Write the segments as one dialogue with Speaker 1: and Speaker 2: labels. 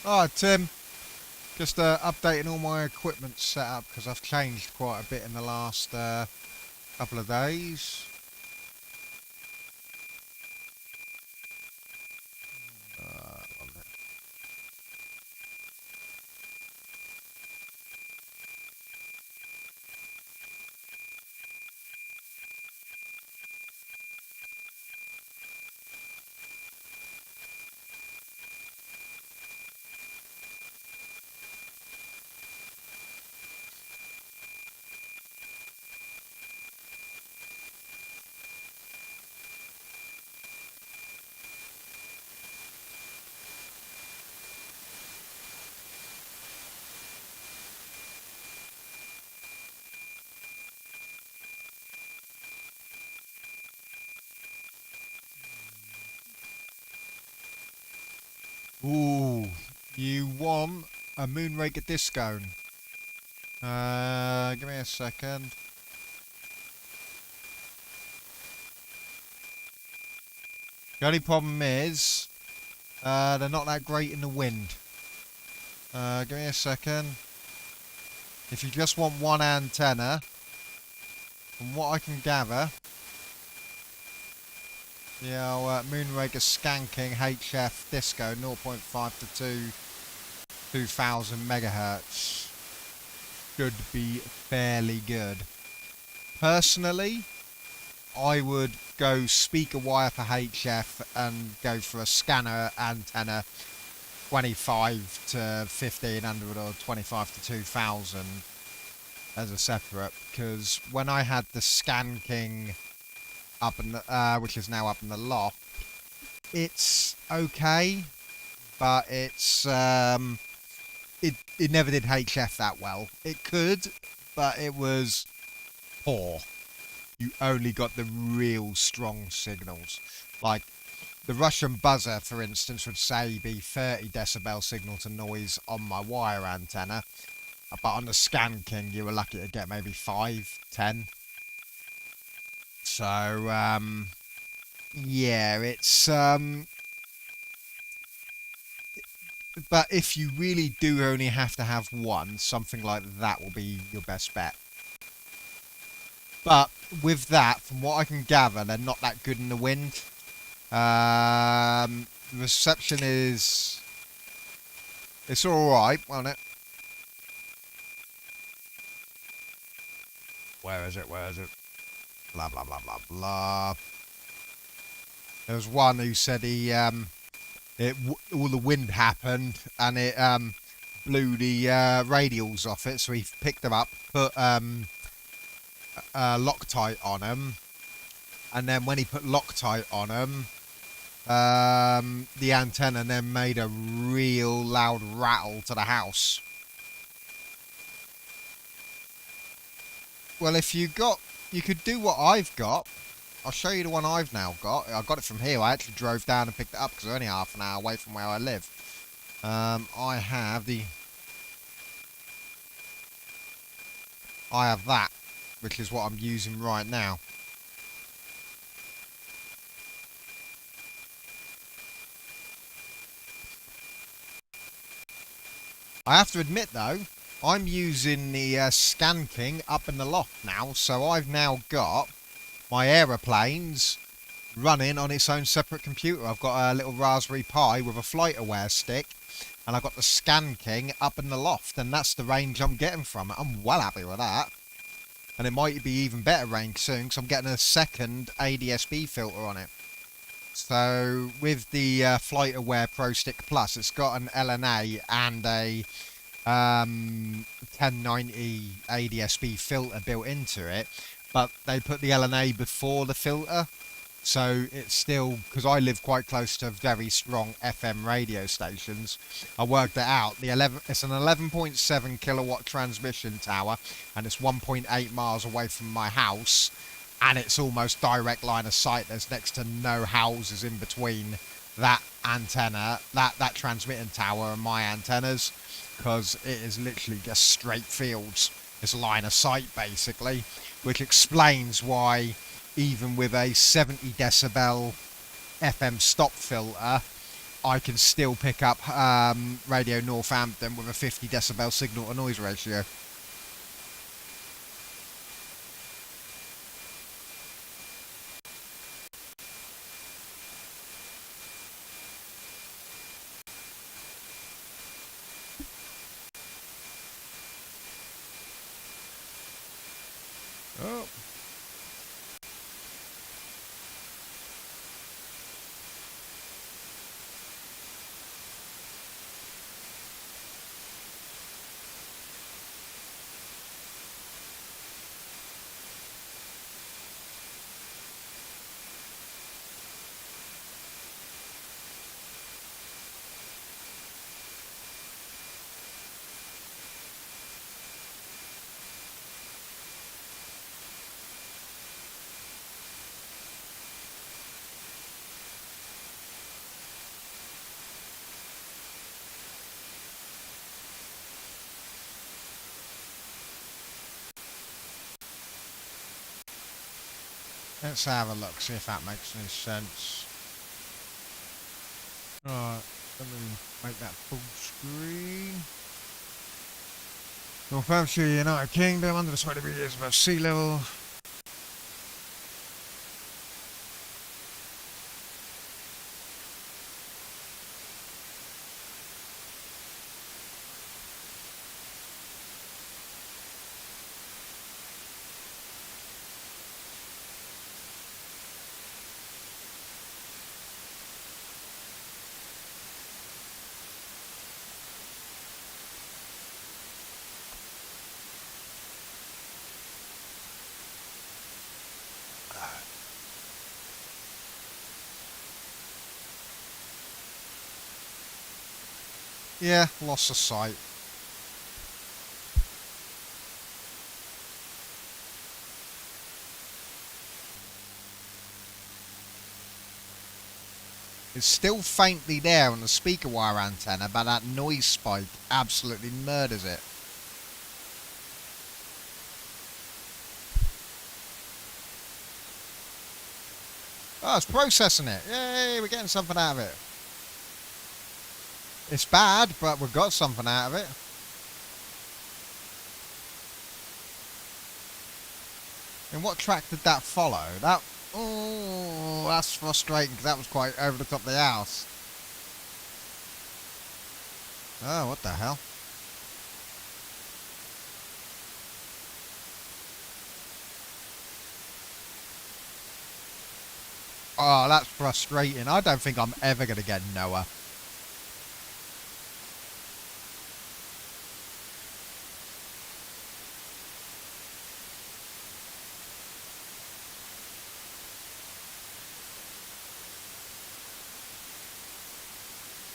Speaker 1: Oh, Tim, just updating all my equipment setup because I've changed quite a bit in the last couple of days. One minute. Ooh, you want a Moonraker disco? Give me a second. The only problem is they're not that great in the wind. Give me a second. If you just want one antenna, from what I can gather, Moonraker Skanking HF Disco 0.5 to 2000 megahertz should be fairly good. Personally, I would go speaker wire for HF and go for a scanner antenna 25 to 1500 or 25 to 2000 as a separate, because when I had the Skanking up in the, which is now up in the loft, it's okay, but it never did HF that well. It could, but it was poor. You only got the real strong signals. Like the Russian buzzer, for instance, would say be 30 decibel signal to noise on my wire antenna, but on the Skanking you were lucky to get maybe 5, 10. So yeah, it's but if you really do only have to have one, something like that will be your best bet. But with that, from what I can gather, they're not that good in the wind. The reception is... It's alright, won't it? Where is it? Where is it? Blah, blah, blah, blah, blah. There was one who said all the wind happened and it blew the radials off it, so he picked them up, put Loctite on them, and then when he put Loctite on them, the antenna then made a real loud rattle to the house. Well, if you could do what I've got. I'll show you the one I've now got. I got it from here. I actually drove down and picked it up because it's only half an hour away from where I live. I have that, which is what I'm using right now. I have to admit though, I'm using the Skanking up in the loft now, so I've now got my aeroplanes running on its own separate computer. I've got a little Raspberry Pi with a FlightAware stick, and I've got the Skanking up in the loft, and that's the range I'm getting from it. I'm well happy with that. And it might be even better range soon, because I'm getting a second ADSB filter on it. So with the FlightAware Pro Stick Plus, it's got an LNA and a 1090 ADSB filter built into it, but they put the LNA before the filter, so it's still, because I live quite close to very strong FM radio stations, I worked it out. It's an 11.7 kilowatt transmission tower, and it's 1.8 miles away from my house, and it's almost direct line of sight. There's next to no houses in between that antenna, that transmitting tower, and my antennas, because it is literally just straight fields. It's line of sight basically, which explains why even with a 70 decibel FM stop filter, I can still pick up Radio Northampton with a 50 decibel signal to noise ratio. Oh. Let's have a look, see if that makes any sense. Right, let me make that full screen. Northamptonshire, United Kingdom, under the 20 metres above sea level. Yeah, lost of sight. It's still faintly there on the speaker wire antenna, but that noise spike absolutely murders it. Oh, it's processing it. Yay, we're getting something out of it. It's bad, but we've got something out of it. And what track did that follow? That... Oh, that's frustrating because that was quite over the top of the house. Oh, what the hell? Oh, that's frustrating. I don't think I'm ever going to get Noah.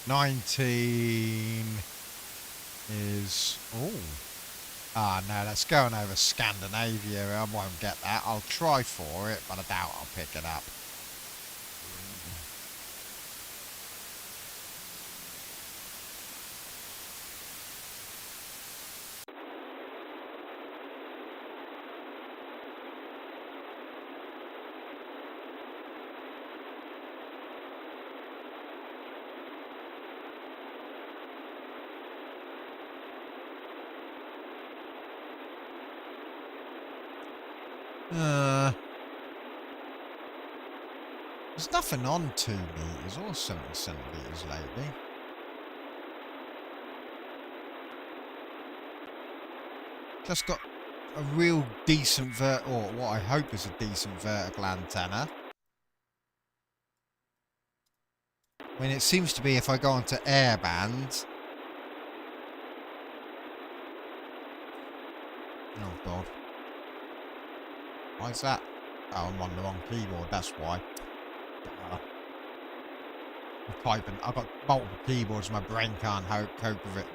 Speaker 1: $19 is... Oh. Ah, no, that's going over Scandinavia. I won't get that. I'll try for it, but I doubt I'll pick it up. There's nothing on 2 meters or 70 centimeters lately. Just got a real decent or what I hope is a decent vertical antenna. I mean, it seems to be if I go onto airband. Oh god. Why is that? Oh, I'm on the wrong keyboard, that's why. I'm typing. I've got multiple keyboards, my brain can't cope with it.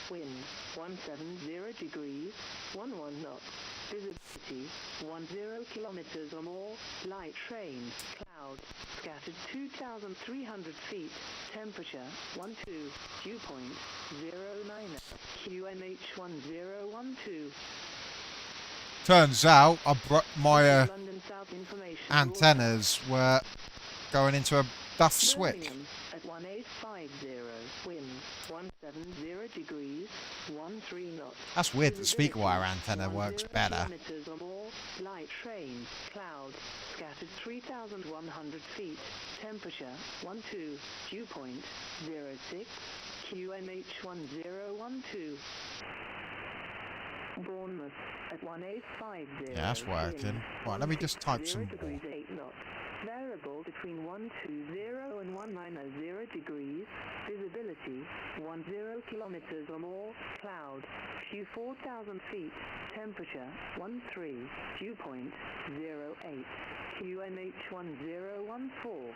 Speaker 2: Wind 170 degrees, 11 knots. Visibility 10 kilometers or more. Light rain, clouds, scattered 2,300 feet. Temperature 12. Dew point 09. QNH 1012.
Speaker 1: Turns out my
Speaker 2: London South Information
Speaker 1: antennas were going into a duff switch.
Speaker 2: Birmingham at 1850, winds 170 degrees, 13 knots.
Speaker 1: That's weird that the speaker wire antenna works better.
Speaker 2: Kilometers or more, light rain, clouds, scattered 3,100 feet, temperature 12, dew point 06, QMH 1012. Bournemouth at 1850.
Speaker 1: Yeah, that's working. Right, let me just type some more.
Speaker 2: Degrees 8 knots. Variable between 120 and 1900 degrees. Visibility 10 kilometers or more. Cloud. Few 4,000 feet. Temperature 13. Dew point 08. QMH 1014.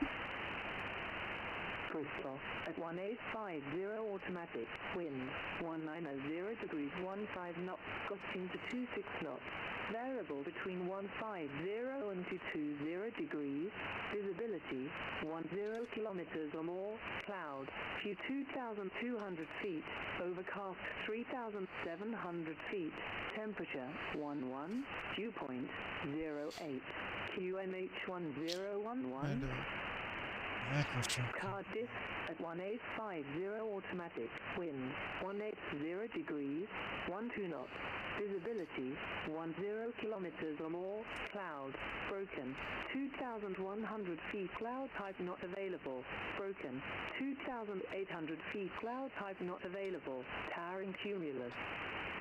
Speaker 2: Bristol at 1850 automatic, wind 1900 degrees 15 knots, gusting to 26 knots, variable between 150 and 220 degrees, visibility 10 kilometers or more, cloud, few 2,200 feet, overcast 3,700 feet, temperature 11, dew point 08, QMH 1011. Cardiff at 1850 automatic, wind 180 degrees, 12 knots, visibility 10 kilometers or more, cloud, broken, 2,100 feet, cloud type not available, broken, 2,800 feet, cloud type not available, towering cumulus.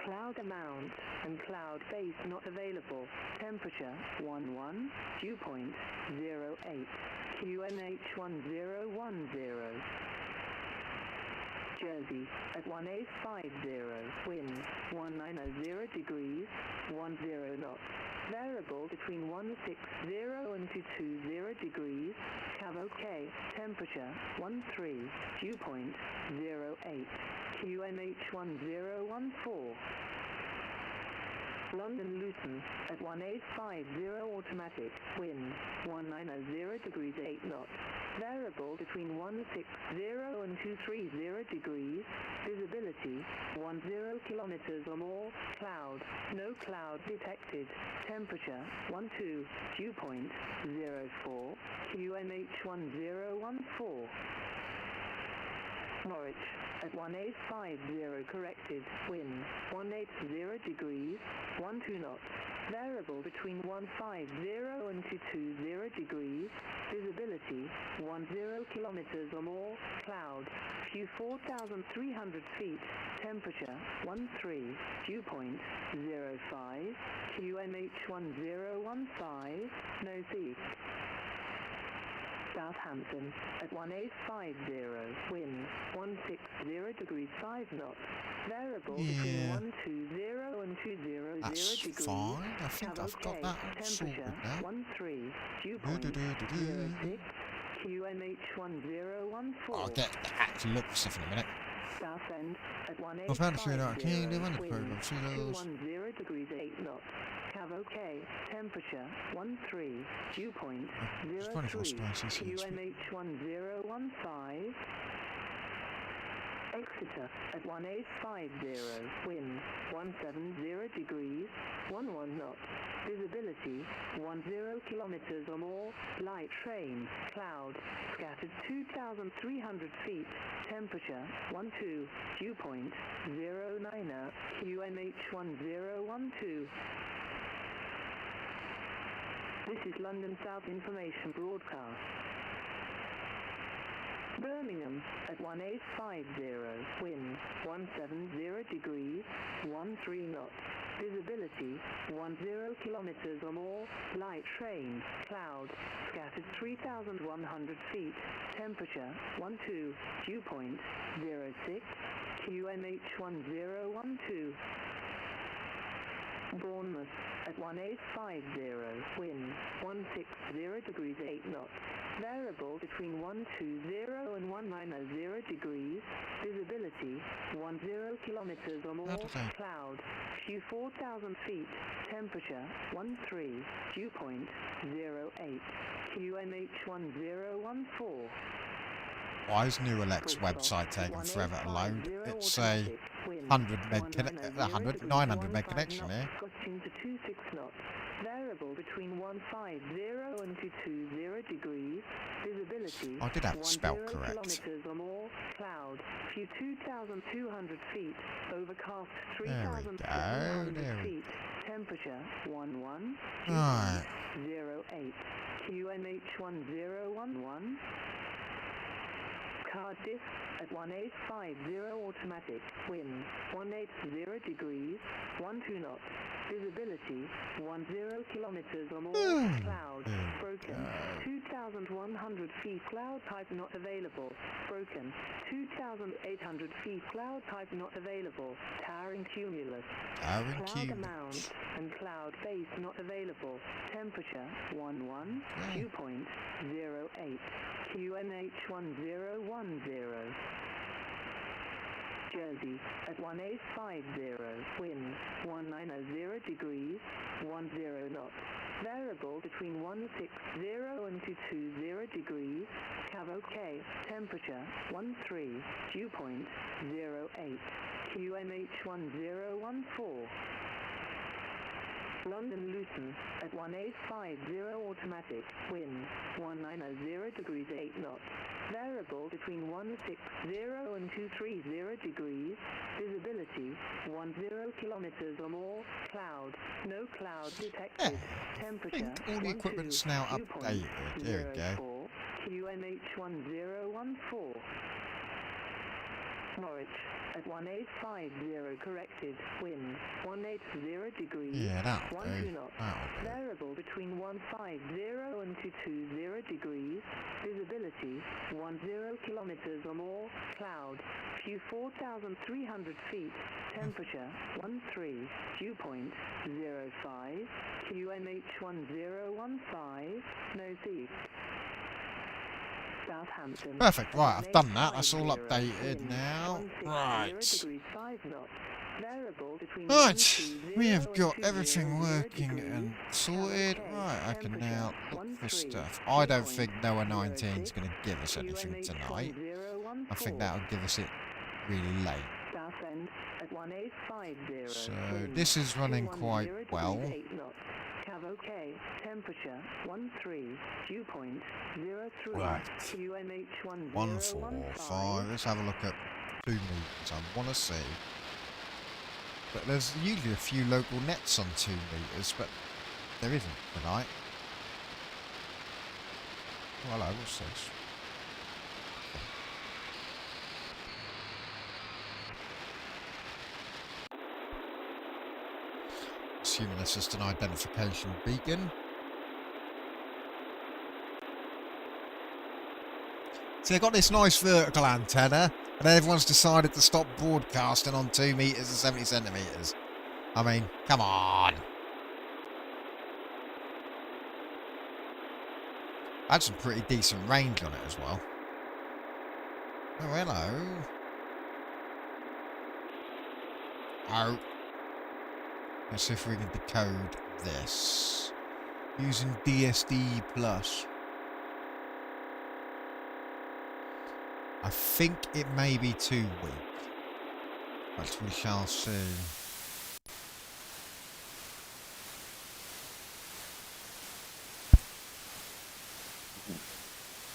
Speaker 2: Cloud amount and cloud base not available. Temperature 11, dew point 08. QMH 1010. Jersey at 1850, wind 190 degrees, 10 knots. Variable between 160 and 220 degrees. Cavalcade, temperature 13, dew point 08. QMH 1014. London Luton at 1850 automatic, wind 1900 degrees 8 knots, variable between 160 and 230 degrees, visibility 10 kilometers or more, cloud, no cloud detected, temperature 12, dew point 04, QMH 1014. Norwich at 1850 corrected, wind 180 degrees, 12 knots, variable between 150 and 220 degrees, visibility 10 kilometers or more, cloud, few 4,300 feet, temperature 13, dew point 05, QMH 1015, northeast. Southampton at 1850, wind 160 degrees 5 knots, variable between 120 and 200
Speaker 1: That's
Speaker 2: degrees.
Speaker 1: fine. I think I've got that all sorted
Speaker 2: Temperature
Speaker 1: now.
Speaker 2: 13, dew point 06, QMH 1014.
Speaker 1: I'll get back to look for stuff in a minute.
Speaker 2: Southend at
Speaker 1: I've had to see that
Speaker 2: 1850,
Speaker 1: Kingdom and the
Speaker 2: wind
Speaker 1: program. See those.
Speaker 2: 210 degrees 8 knots. Cavalcade, temperature 13, dew point
Speaker 1: There's plenty of
Speaker 2: 03,
Speaker 1: spaces here.
Speaker 2: QMH 1015. Exeter at 1850, wind 170 degrees, 11 knots, visibility 10 kilometers or more, light rain, cloud, scattered 2,300 feet, temperature 12, dew point 09, QMH 1012. This is London South Information Broadcast. Birmingham at 1850, wind 170 degrees, 13 knots, visibility 10 kilometers or more, light rain, cloud, scattered 3,100 feet, temperature 12, dew point 06, QMH 1012. Bournemouth at 1850, wind 160 degrees 8 knots, variable between 120 and 190 degrees, visibility 10 kilometers or more, cloud, few 4,000 feet, temperature 13, dew point 08, QMH 1014.
Speaker 1: Why is New Elect's website taking forever to load? It's a
Speaker 2: Wind
Speaker 1: 100 meg,
Speaker 2: 1900
Speaker 1: 100,
Speaker 2: degrees,
Speaker 1: 900 meg
Speaker 2: 15
Speaker 1: connection
Speaker 2: knots,
Speaker 1: here.
Speaker 2: gusting to 26 knots. Variable between 150 and 220 degrees. Visibility
Speaker 1: I did have it
Speaker 2: 10
Speaker 1: spelled correct.
Speaker 2: kilometers or more. Cloud. View 2,200 feet. Overcast
Speaker 1: There we go.
Speaker 2: 3,700
Speaker 1: There we
Speaker 2: feet. Temperature 11.
Speaker 1: Right.
Speaker 2: 08. QNH1011. Card diff at 1850 automatic. Wind 180 degrees, 12 knots. Visibility 10 kilometers or more. Cloud broken. 2,100 feet. Cloud type not available. Broken. 2,800 feet. Cloud type not available. Towering cumulus.
Speaker 1: Towering
Speaker 2: Cloud
Speaker 1: cumulus.
Speaker 2: amount and cloud base not available. Temperature 11. Dew point 08. QNH1010. Jersey at 1850. Wind 1900 degrees, 10 knots. Variable between 160 and 220 degrees. Cavo K. Temperature 13. Dew point 08. QNH1014. London Luton at 1850 automatic. Wind 1900 degrees, 8 knots. Variable between 160 and 230 degrees. Visibility 10 kilometers or more. Cloud. No cloud detected.
Speaker 1: I
Speaker 2: Temperature
Speaker 1: think all the equipment's now updated. There we go.
Speaker 2: QNH1014. Norwich at 1850 corrected. Wind 180 degrees.
Speaker 1: Yeah, that'll
Speaker 2: 12
Speaker 1: do.
Speaker 2: knots.
Speaker 1: That'll do.
Speaker 2: Variable between 150 and 220 degrees. Visibility 10 kilometers or more. Cloud. View 4,300 feet. Temperature 13. Dew point 05. QNH1015. Northeast. Southampton.
Speaker 1: Perfect. Right, I've done that. That's all updated now. Right. Right. We have got everything working and sorted. Right, I can now look for stuff. I don't think Noah 19 is going to give us anything tonight. I think that'll give us it really late. So this is running quite well.
Speaker 2: Okay, temperature 13, dew point 03,
Speaker 1: Right.
Speaker 2: QNH1015.
Speaker 1: 145. Let's have a look at 2 meters. I want to see. But there's usually a few local nets on 2 meters, but there isn't tonight. Oh, hello, what's this? Assuming it's just an identification beacon. So they've got this nice vertical antenna, and then everyone's decided to stop broadcasting on 2 meters and 70 centimeters. I mean, come on. Had some pretty decent range on it as well. Oh, hello. Oh. Let's see if we can decode this. Using DSD+. I think it may be too weak. But we shall see.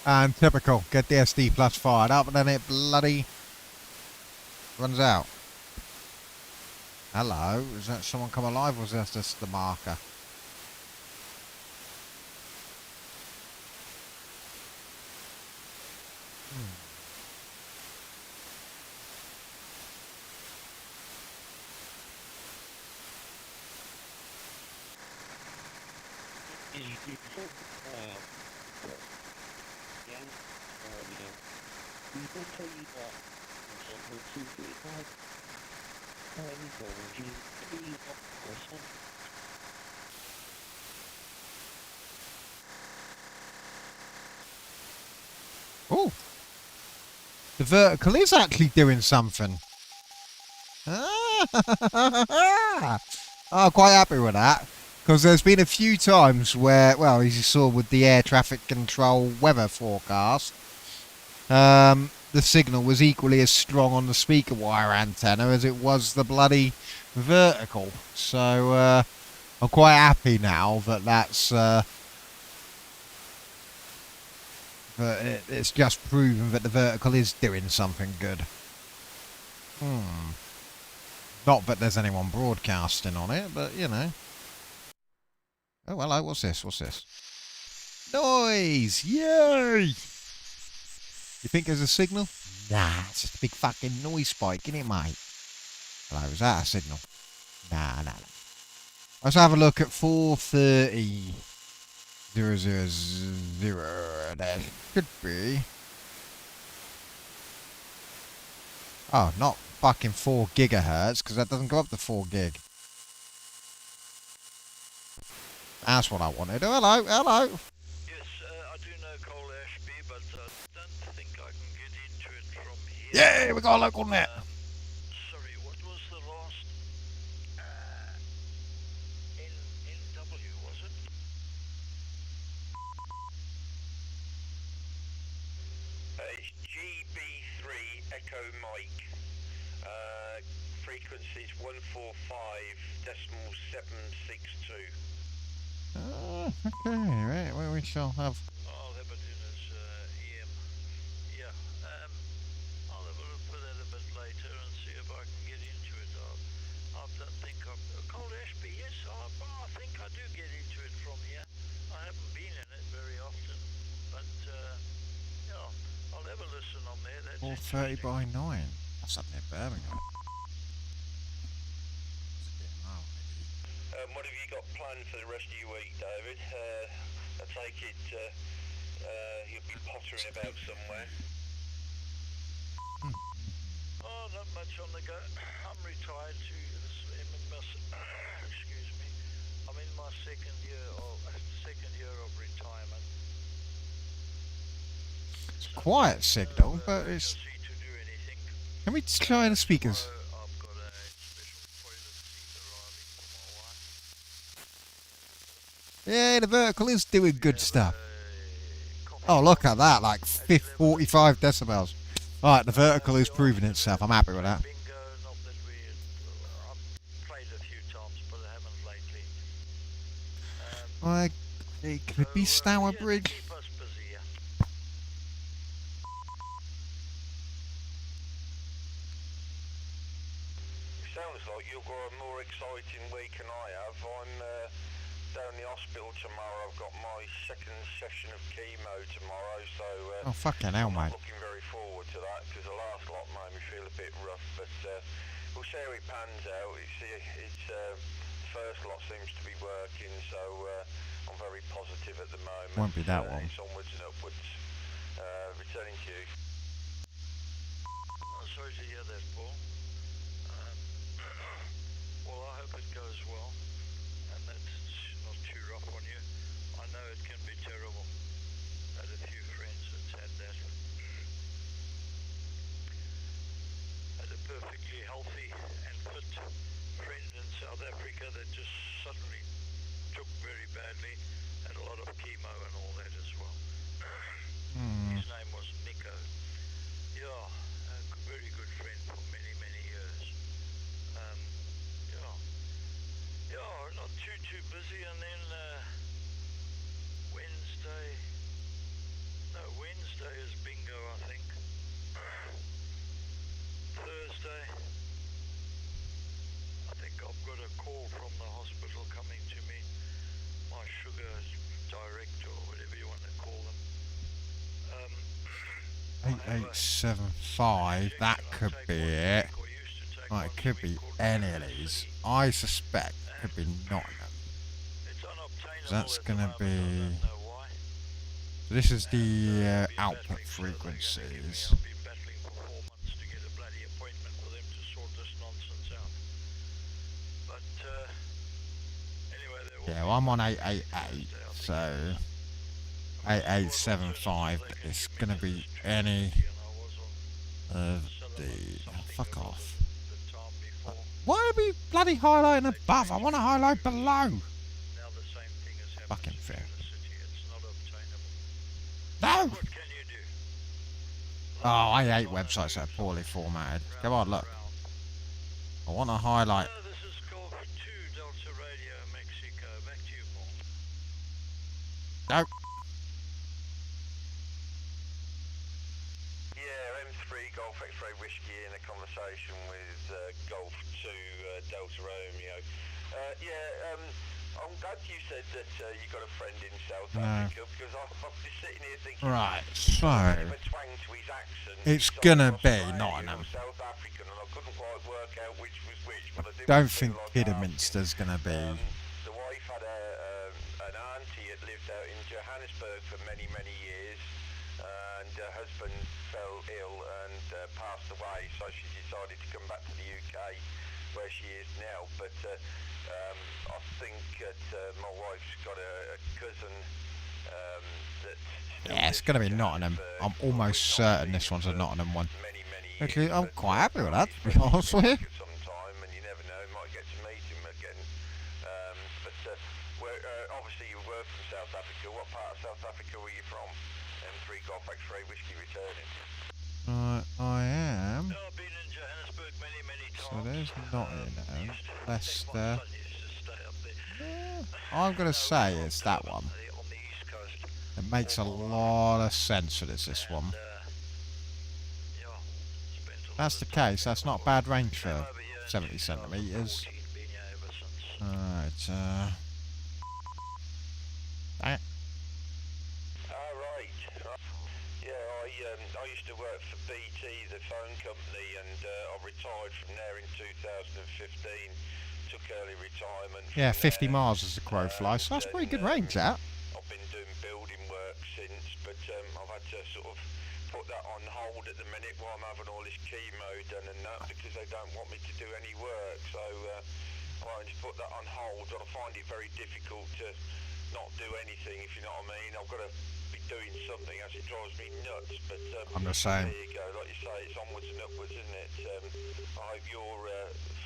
Speaker 1: And typical. Get the SD+ fired up and then it bloody runs out. Hello, is that someone come alive or is that just the marker? Oh, the vertical is actually doing something. I'm quite happy with that. Because there's been a few times where, well, as you saw with the air traffic control weather forecast, the the signal was equally as strong on the speaker wire antenna as it was the bloody vertical. So I'm quite happy now that it's just proven that the vertical is doing something good. Not that there's anyone broadcasting on it, but you know. Oh, hello, what's this? What's this? Noise! Yay! You think there's a signal? Nah, it's just a big fucking noise spike, isn't it, mate? Hello, is that a signal? Nah. Let's have a look at 430. 000. There should be. Oh, not fucking 4 gigahertz, because that doesn't go up to 4 gig. That's what I wanted. Oh, hello.
Speaker 3: Yes, I do know Cole Ashby, but I don't think I can get into it from here.
Speaker 1: Yeah, we got a local net.
Speaker 3: Sorry, what was the last NW, was it? It's GB3 Echo Mike. Frequencies 145.762.
Speaker 1: Oh, okay, right. Well, we shall have.
Speaker 3: I'll have it in as EM. Yeah. I'll have a look for that a bit later and see if I can get into it. I don't think I'm... Cold Ashby, yes, I think I do get into it from here. I haven't been in it very often, but yeah, I'll have a listen on there. That's
Speaker 1: 430 by 9. That's up near Birmingham.
Speaker 3: What have you got planned for the rest of your week, David? I take it you'll be pottering about somewhere. Oh, not much on the go. I'm retired to excuse me. I'm in my second year of retirement.
Speaker 1: It's a quiet signal, but it's.
Speaker 3: To do anything.
Speaker 1: Can we try the speakers?
Speaker 3: I've got a special toilet seat arriving for my wife.
Speaker 1: Yeah, the vertical is doing good stuff. Oh, look at that, like 45 decibels. Alright, the vertical is proving itself. I'm happy with that.
Speaker 3: Bingo, not that I've played a few times, but I haven't lately.
Speaker 1: Like, it could be Stour Bridge.
Speaker 3: Keep us busy, yeah. It sounds like you've got a more exciting week than I have. I'm down in the hospital tomorrow. I've got my second session of chemo tomorrow, so
Speaker 1: Oh, fucking hell,
Speaker 3: I'm
Speaker 1: mate.
Speaker 3: looking very forward to that because the last lot made me feel a bit rough, but we'll see how it pans out. It's first lot seems to be working, so I'm very positive at the moment.
Speaker 1: Won't be that one.
Speaker 3: It's onwards and upwards. Returning to you. I'm sorry to hear that, Paul. Well, I hope it goes well, and that it's not too rough on you. I know it can be terrible. Had a few friends that's had that. Had a perfectly healthy and fit friend in South Africa that just suddenly took very badly. Had a lot of chemo and all that as well. His name was Nico. Yeah, a very good friend for many, many years. Yeah, not too busy, and then Wednesday is bingo, I think. Thursday, I think I've got a call from the hospital coming to me. My sugar director, or whatever you want to call them.
Speaker 1: 8875, that could be it. Oh, it could be any of these. I suspect it could be Nottingham. That's going to be... So this is the output frequencies. Yeah, well, I'm on 888, so 8875 is going to be any of the... Oh, fuck off. Why are we bloody highlighting above? I want to highlight below. Fucking fair. No! Oh, I hate websites that are poorly formatted. Come on, look. I want to highlight.
Speaker 3: This is Golf 2 Delta Radio Mexico. Back to you, Paul.
Speaker 1: No.
Speaker 4: Yeah, M3 Golf X-Ray Whiskey in a conversation with Golf 2 Delta Romeo. I'm glad you said that you got a friend in South Africa, because I'm just sitting here thinking.
Speaker 1: Right, so
Speaker 4: Twang to his accent,
Speaker 1: it's
Speaker 4: he's
Speaker 1: gonna
Speaker 4: either
Speaker 1: be
Speaker 4: Australian
Speaker 1: Nottingham.
Speaker 4: or South African, and I couldn't quite work out which was which. But I
Speaker 1: Don't
Speaker 4: feel
Speaker 1: think
Speaker 4: like
Speaker 1: Kidderminster's gonna be.
Speaker 4: the wife had an auntie that lived out in Johannesburg for many, many years, and her husband fell ill and passed away, so she decided to come back to the UK, where she is now. But I think that my wife's got a cousin that...
Speaker 1: Yeah, it's gonna be Nottingham. I'm almost certain this one's a Nottingham one. Actually, I'm quite happy with that, to be honest with you.
Speaker 4: Sometime, and you never know, might get to meet him again. Obviously you were from South Africa. What part of South Africa were you from? M3 Golf X-Ray Whiskey returning.
Speaker 1: I am.
Speaker 3: I've been in Johannesburg many, many times.
Speaker 1: So there's Nottingham, Leicester.
Speaker 3: My son used to stay up there.
Speaker 1: I'm gonna say it's that one.
Speaker 3: On the east coast.
Speaker 1: It makes a lot of sense that it's this one.
Speaker 3: Yeah, spent a lot
Speaker 1: That's
Speaker 3: of
Speaker 1: the
Speaker 3: time
Speaker 1: case. That's
Speaker 3: there.
Speaker 1: not a bad range
Speaker 3: Came
Speaker 1: for
Speaker 3: over here in
Speaker 1: 70 centimetres.
Speaker 3: 2014, been here ever since.
Speaker 1: Alright, dang it.
Speaker 4: Right. Yeah, I used to work for BT, the phone company, and I retired from there in 2015. Took early retirement.
Speaker 1: Yeah,
Speaker 4: from
Speaker 1: 50
Speaker 4: there.
Speaker 1: miles as the crow flies, so that's pretty good range, that.
Speaker 4: I've been doing building work since, but I've had to sort of put that on hold at the minute while I'm having all this chemo done and that, because they don't want me to do any work. So I wanted to put that on hold. I find it very difficult to not do anything, if you know what I mean. I've got to be doing something, as it drives me nuts. But
Speaker 1: I'm the same.
Speaker 4: there you go, like you say, it's onwards and upwards, isn't it? I hope you're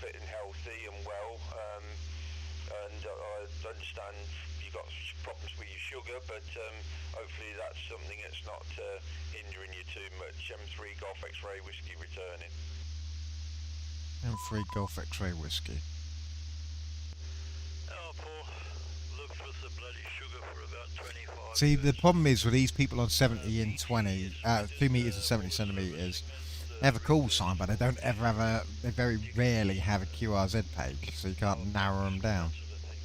Speaker 4: fit and healthy and well, and I understand you've got problems with your sugar, but hopefully that's something that's not hindering you too much. M3 Golf X-Ray Whiskey returning.
Speaker 1: M3 Golf X-Ray Whiskey.
Speaker 3: Oh, Paul, lived with the bloody sugar for about 25
Speaker 1: See,
Speaker 3: years.
Speaker 1: the problem is with these people on 70 and 20, 2 metres and 70 centimetres, they have a call sign, but they don't ever have a, they very rarely have a QRZ page, so you can't narrow them down.
Speaker 3: Sort of thing.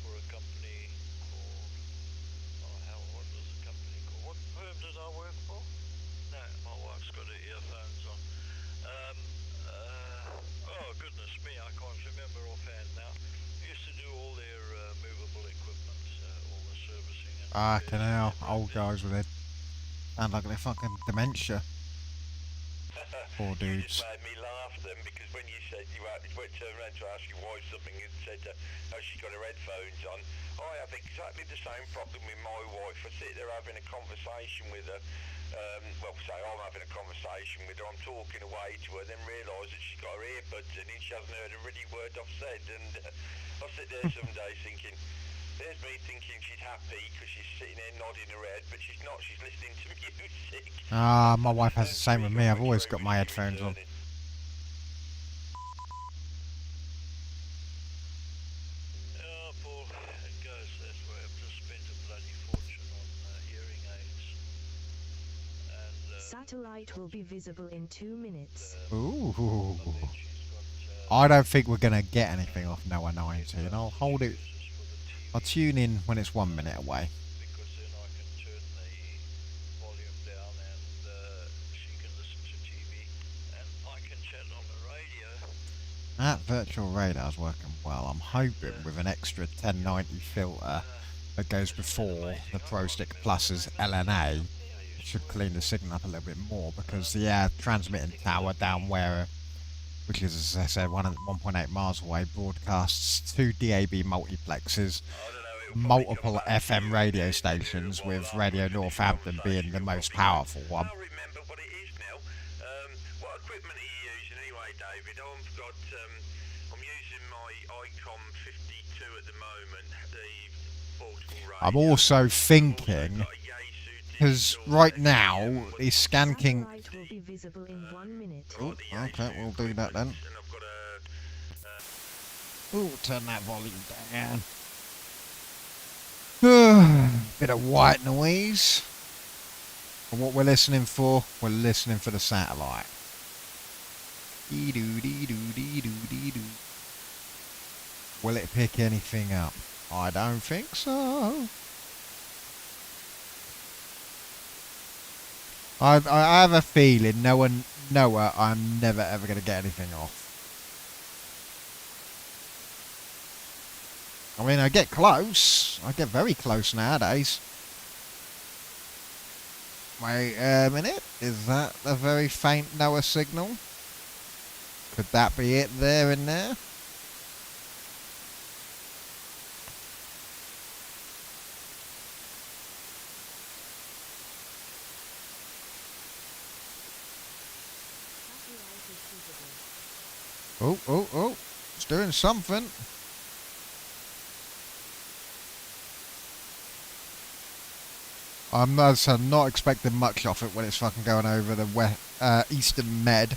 Speaker 3: For a company called, what was the company called? What firm did I work for? No, my wife's got her earphones on. Oh goodness me, I can't remember offhand now. Used to do all their movable equipment, all the servicing and
Speaker 1: Ah,
Speaker 3: repairs
Speaker 1: can
Speaker 3: and
Speaker 1: hell,
Speaker 3: everything.
Speaker 1: old guys with it. Sound like they're fucking dementia. Poor
Speaker 4: You
Speaker 1: dudes.
Speaker 4: just made me laugh then, because when you said you turned around to ask your wife something and said, oh, she's got her headphones on. I have exactly the same problem with my wife. I sit there having a conversation with her. Say I'm having a conversation with her, I'm talking away to her, then realise that she's got her earbuds in and she hasn't heard a really word I've said. And I sit there some days thinking, there's me thinking she's happy because she's sitting there nodding her head, but she's not, she's listening to music.
Speaker 1: Ah, my wife has the same with me. I've always got my headphones on.
Speaker 3: Oh, Paul, it goes that way. I've just spent a bloody fortune on hearing aids. And
Speaker 5: Satellite will be visible in 2 minutes.
Speaker 1: Ooh.
Speaker 3: I bet she's got
Speaker 1: I don't think we're going to get anything off Noah 90, and I'll hold it.
Speaker 3: uses for the TV.
Speaker 1: I'll tune in when it's 1 minute away.
Speaker 3: Because then I can turn the volume down and she can listen to TV and I can chat on the radio.
Speaker 1: That virtual radar's working well. I'm hoping with an extra 1090 filter that goes before the Pro Stick Plus's LNA, it should clean the signal up a little bit more, because the transmitting tower down where, which is, as I said, 1.8 miles away, broadcasts 2 DAB multiplexes, multiple FM radio stations, with Radio Northampton being the most powerful one.
Speaker 4: I remember what it is now. What equipment are you using anyway, David? I'm using my ICOM 52 at the moment, the portable radio.
Speaker 1: I'm also thinking
Speaker 4: Got a Yaesu
Speaker 1: Because right now, the Scan King...
Speaker 5: Satellite will be visible in 1 minute.
Speaker 1: Oh, okay, we'll do that then. Oh, turn that volume down. Bit of white noise. And what we're listening for? We're listening for the satellite. Dee-doo-dee-doo-dee-doo-dee-doo. Will it pick anything up? I don't think so. I have a feeling Noah, I'm never ever going to get anything off. I mean, I get close. I get very close nowadays. Wait a minute. Is that a very faint Noah signal? Could that be it there and there? Oh. It's doing something. I'm not expecting much off it when it's fucking going over the Eastern Med.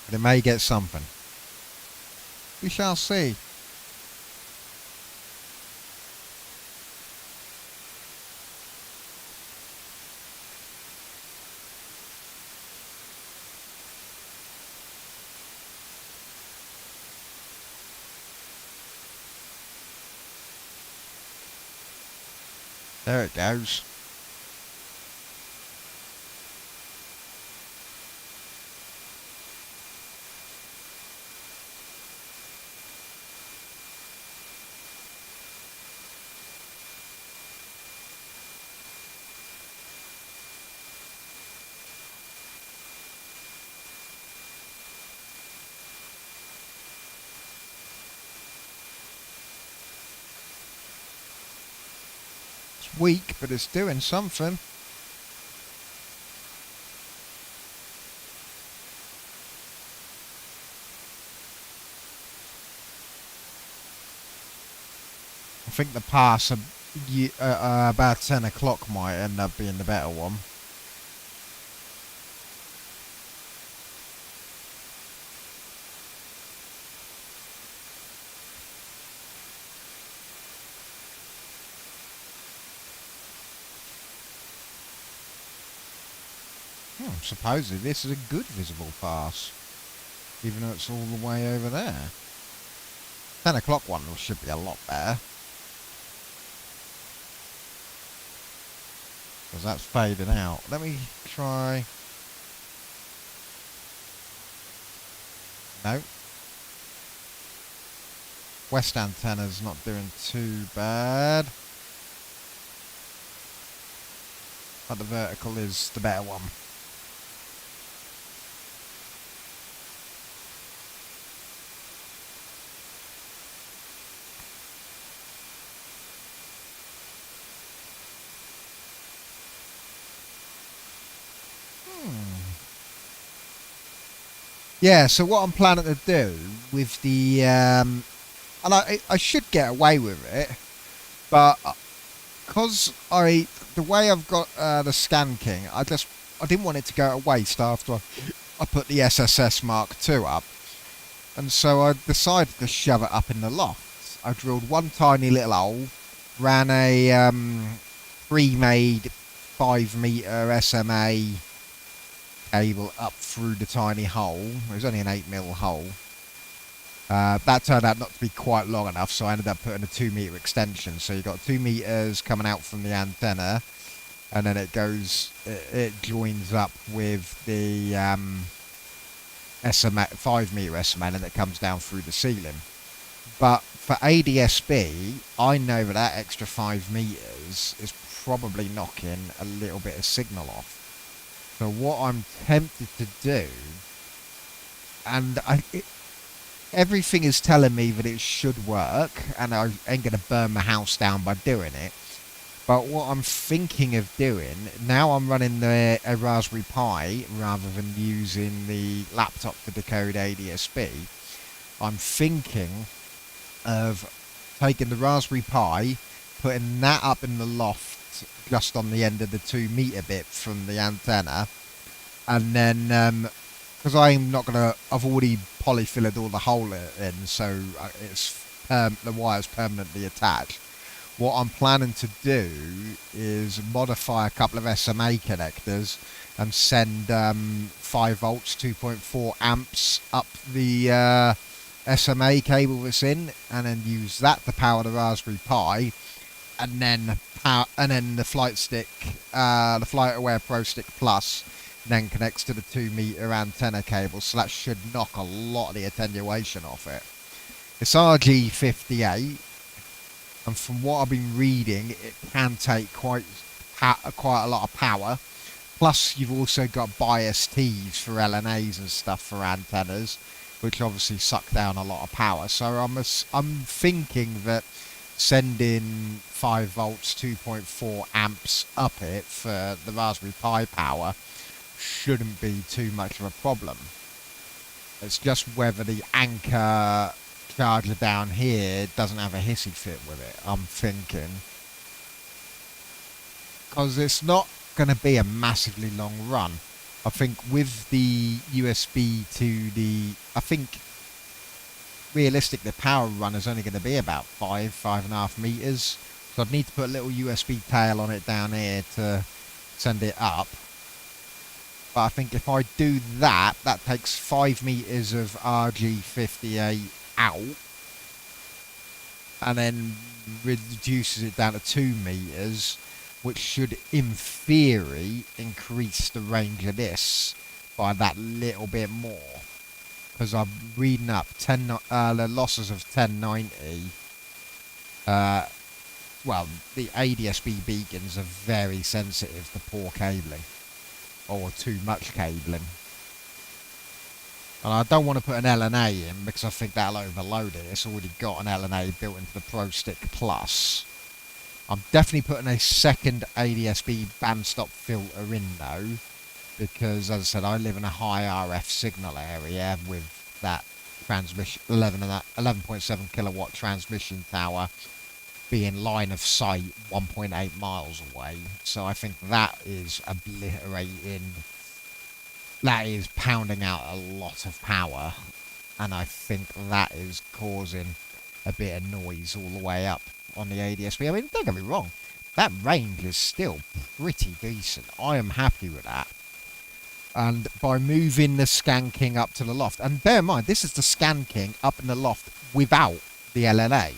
Speaker 1: But it may get something. We shall see. There it goes. It's weak, but it's doing something. I think the pass about 10 o'clock might end up being the better one. Supposedly this is a good visible pass, even though it's all the way over there. 10 o'clock one should be a lot better. Because that's fading out. Let me try... No. West antenna's not doing too bad. But the vertical is the better one. Yeah, so what I'm planning to do with the... and I should get away with it, but because the way I've got the Scan King, I didn't want it to go to waste after I put the SSS Mark II up. And so I decided to shove it up in the loft. I drilled one tiny little hole, ran a pre-made 5-metre SMA cable up through the tiny hole. It was only an 8mm hole. That turned out not to be quite long enough, so I ended up putting a 2-metre extension. So you've got 2 metres coming out from the antenna, and then it joins up with the SMA, 5-metre SMA, and it comes down through the ceiling. But for ADSB, I know that extra 5 metres is probably knocking a little bit of signal off. So what I'm tempted to do, and everything is telling me that it should work, and I ain't going to burn my house down by doing it. But what I'm thinking of doing, now I'm running a Raspberry Pi rather than using the laptop to decode ADSB, I'm thinking of taking the Raspberry Pi, putting that up in the loft just on the end of the 2 meter bit from the antenna, and then because I'm not gonna, I've already polyfilled all the hole in, so the wire's permanently attached. What I'm planning to do is modify a couple of SMA connectors and send 5 volts, 2.4 amps up the SMA cable that's in, and then use that to power the Raspberry Pi, and then the Flight Stick, the FlightAware Pro Stick Plus, then connects to the 2 meter antenna cable, so that should knock a lot of the attenuation off it. It's RG58. And from what I've been reading, it can take quite a lot of power. Plus, you've also got bias T's for LNAs and stuff for antennas, which obviously suck down a lot of power. So I'm thinking that sending 5 volts, 2.4 amps up it for the Raspberry Pi power shouldn't be too much of a problem. It's just whether the anchor charger down here doesn't have a hissy fit with it, I'm thinking. Because it's not going to be a massively long run. I think with the USB to the... I think realistic, the power run is only going to be about 5.5 meters. So I'd need to put a little USB tail on it down here to send it up. But I think if I do that, that takes 5 meters of RG58 out, and then reduces it down to 2 meters, which should, in theory, increase the range of this by that little bit more. Because I'm reading up the losses of 1090. Well, the ADSB beacons are very sensitive to poor cabling, or too much cabling. And I don't want to put an LNA in because I think that'll overload it. It's already got an LNA built into the Pro Stick Plus. I'm definitely putting a second ADSB bandstop filter in though, because as I said, I live in a high RF signal area with that transmission 11.7 kilowatt transmission tower being line of sight 1.8 miles away. So I think that is obliterating. That is pounding out a lot of power, and I think that is causing a bit of noise all the way up on the ADSB. I mean, don't get me wrong, that range is still pretty decent. I am happy with that. And by moving the Scan King up to the loft, and bear in mind, this is the Scan King up in the loft without the LNA.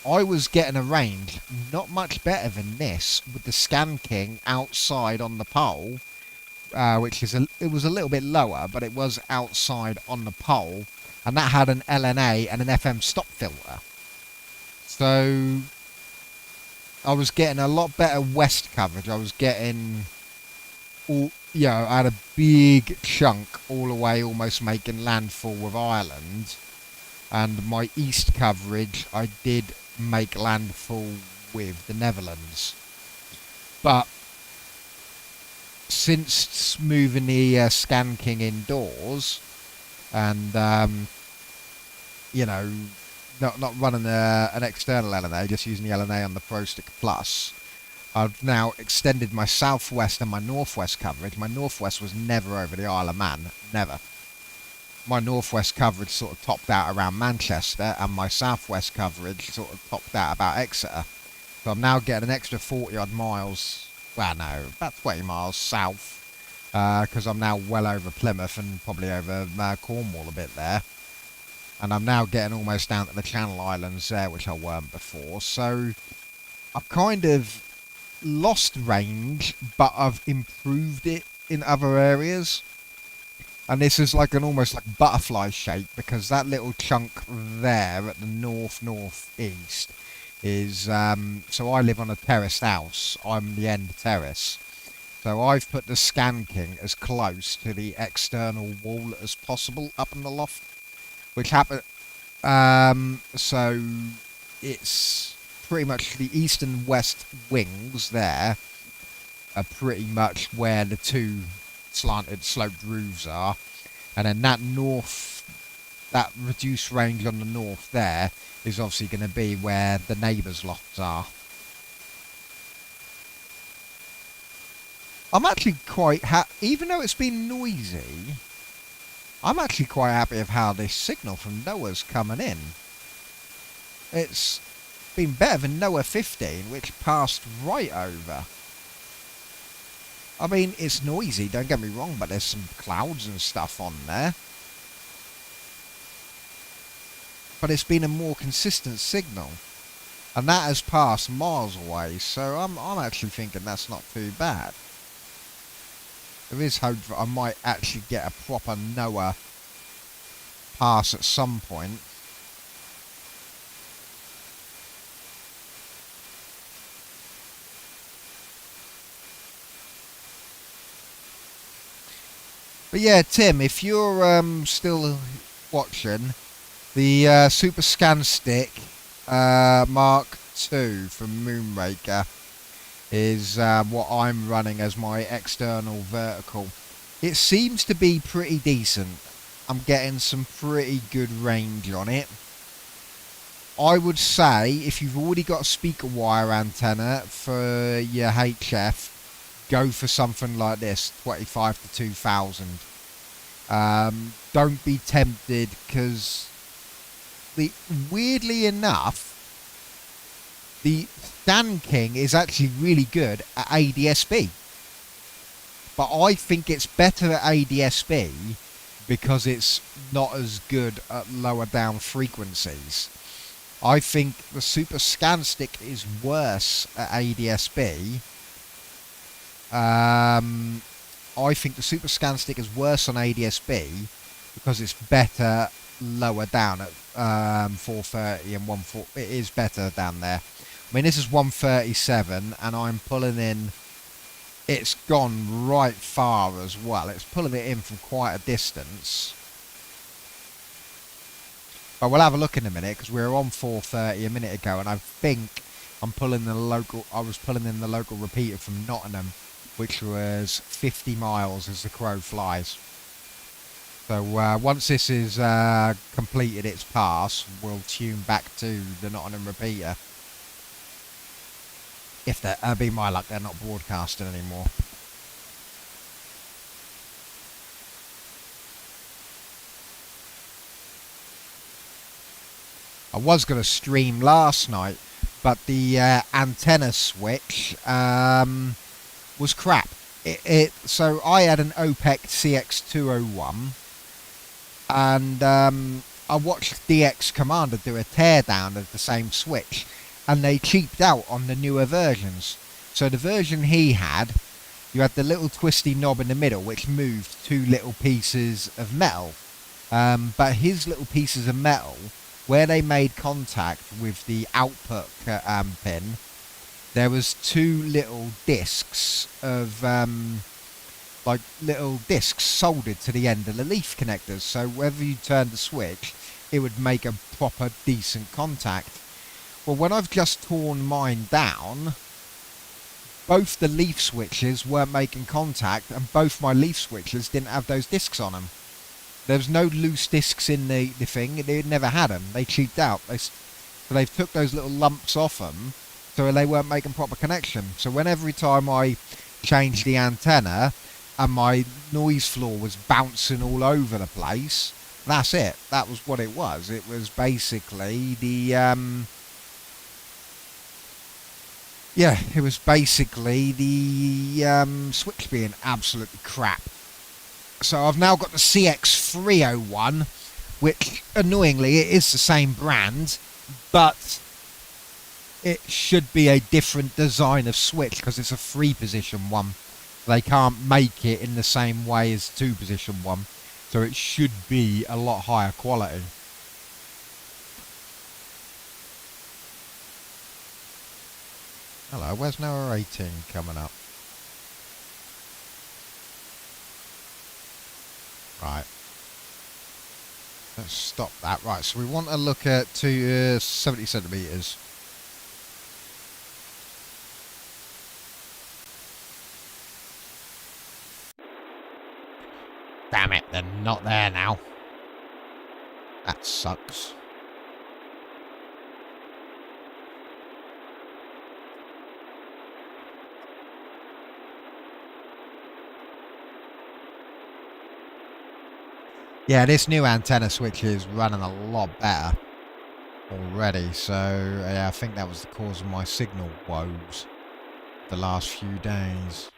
Speaker 1: I was getting a range not much better than this with the Scan King outside on the pole. Which is it was a little bit lower, but it was outside on the pole, and that had an LNA and an FM stop filter. So I was getting a lot better west coverage. I was getting all, I had a big chunk all the way, almost making landfall with Ireland, and my east coverage I did make landfall with the Netherlands, but since moving the Scan King indoors and not running an external LNA, just using the LNA on the Pro Stick Plus, I've now extended my southwest and my northwest coverage. My northwest was never over the Isle of Man, never. My northwest coverage sort of topped out around Manchester, and my southwest coverage sort of topped out about Exeter. So I'm now getting an extra 40 odd miles. Well, no, about 20 miles south, because I'm now well over Plymouth and probably over Cornwall a bit there. And I'm now getting almost down to the Channel Islands there, which I weren't before. So I've kind of lost range, but I've improved it in other areas. And this is like an almost like butterfly shape, because that little chunk there at the northeast is so I live on a terraced house. I'm the end terrace, so I've put the Scan King as close to the external wall as possible up in the loft, which happened so it's pretty much the east and west wings there are pretty much where the two slanted sloped roofs are, and then that north that reduced range on the north there is obviously going to be where the neighbours' lofts are. I'm actually quite even though it's been noisy, I'm actually quite happy of how this signal from Noah's coming in. It's been better than Noah 15, which passed right over. I mean, it's noisy, don't get me wrong, but there's some clouds and stuff on there. But it's been a more consistent signal. And that has passed miles away, so I'm actually thinking that's not too bad. There is hope that I might actually get a proper Noah pass at some point. But yeah, Tim, if you're still watching, the Super Scan Stick Mark II from Moonraker is what I'm running as my external vertical. It seems to be pretty decent. I'm getting some pretty good range on it. I would say if you've already got a speaker wire antenna for your HF, go for something like this, 25 to 2000. Don't be tempted, because weirdly enough, the Stan King is actually really good at ADSB. But I think it's better at ADSB because it's not as good at lower down frequencies. I think the Super Scan Stick is worse at ADSB. I think the Super Scan Stick is worse on ADSB because it's better lower down at 430 and 140. It is better down there. I mean, this is 137 and I'm pulling in. It's gone right far as well. It's pulling it in from quite a distance. But we'll have a look in a minute because we were on 430 a minute ago, and I think I'm pulling the local. I was pulling in the local repeater from Nottingham, which was 50 miles as the crow flies. So once this is completed its pass, we'll tune back to the Nottingham repeater. If that'd be my luck, they're not broadcasting anymore. I was going to stream last night, but the antenna switch was crap. So I had an OPEC CX201, and I watched DX Commander do a teardown of the same switch, and they cheaped out on the newer versions. So the version he had, you had the little twisty knob in the middle which moved two little pieces of metal. But his little pieces of metal, where they made contact with the output pin, there was two little discs of like little discs soldered to the end of the leaf connectors. So whenever you turned the switch, it would make a proper decent contact. Well, when I've just torn mine down, both the leaf switches weren't making contact, and both my leaf switches didn't have those discs on them. There was no loose discs in the thing. They never had them. They cheaped out. So they've took those little lumps off them, so they weren't making proper connection. So every time I changed the antenna and my noise floor was bouncing all over the place, that's it. That was what it was. It was basically the it was basically the switch being absolutely crap. So I've now got the CX301, which annoyingly it is the same brand, but it should be a different design of switch because it's a 3-position one. They can't make it in the same way as 2-position one, so it should be a lot higher quality. Hello, where's Noah 18 coming up? Right. Let's stop that. Right, so we want to look at 70 centimetres. Damn it, they're not there now. That sucks. Yeah, this new antenna switch is running a lot better already, so yeah, I think that was the cause of my signal woes the last few days.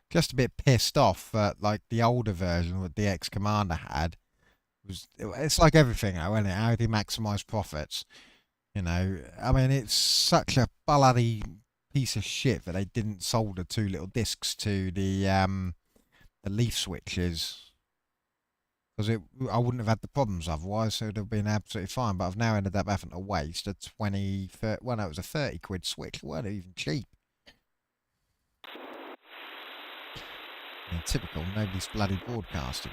Speaker 1: Just a bit pissed off that like the older version what the DX Commander had it's like everything though, isn't it? How do you maximise profits? You know, I mean, it's such a bloody piece of shit that they didn't solder 2 little discs to the leaf switches, because I wouldn't have had the problems otherwise, so it would have been absolutely fine. But I've now ended up having to waste a 20, 30, well, no, it was a 30 quid switch. It weren't even cheap. And typical, nobody's bloody broadcasting.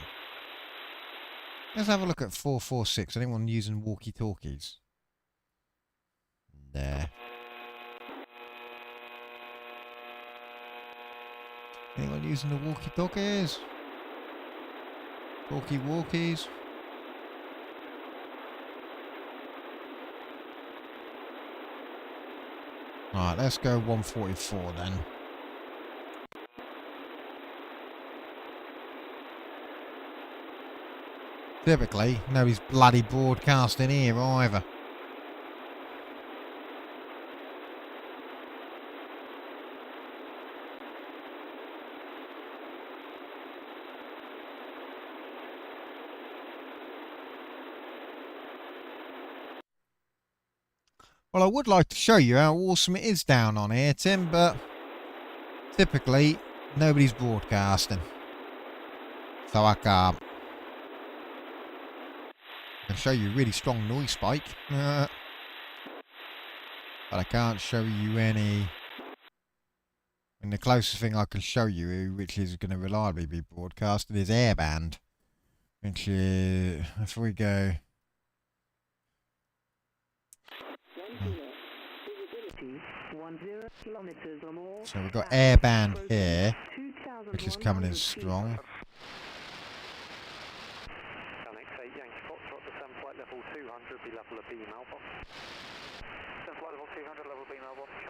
Speaker 1: Let's have a look at 446. Anyone using walkie-talkies? There. Anyone using the walkie-talkies? Talkie-walkies? Alright, let's go 144 then. Typically, nobody's bloody broadcasting here either. Well, I would like to show you how awesome it is down on here, Tim, but typically, nobody's broadcasting. So I can't. I can show you a really strong noise spike. But I can't show you any. And the closest thing I can show you, which is going to reliably be broadcasted, is airband. Which is, if we go. So we've got airband here, which is coming in strong.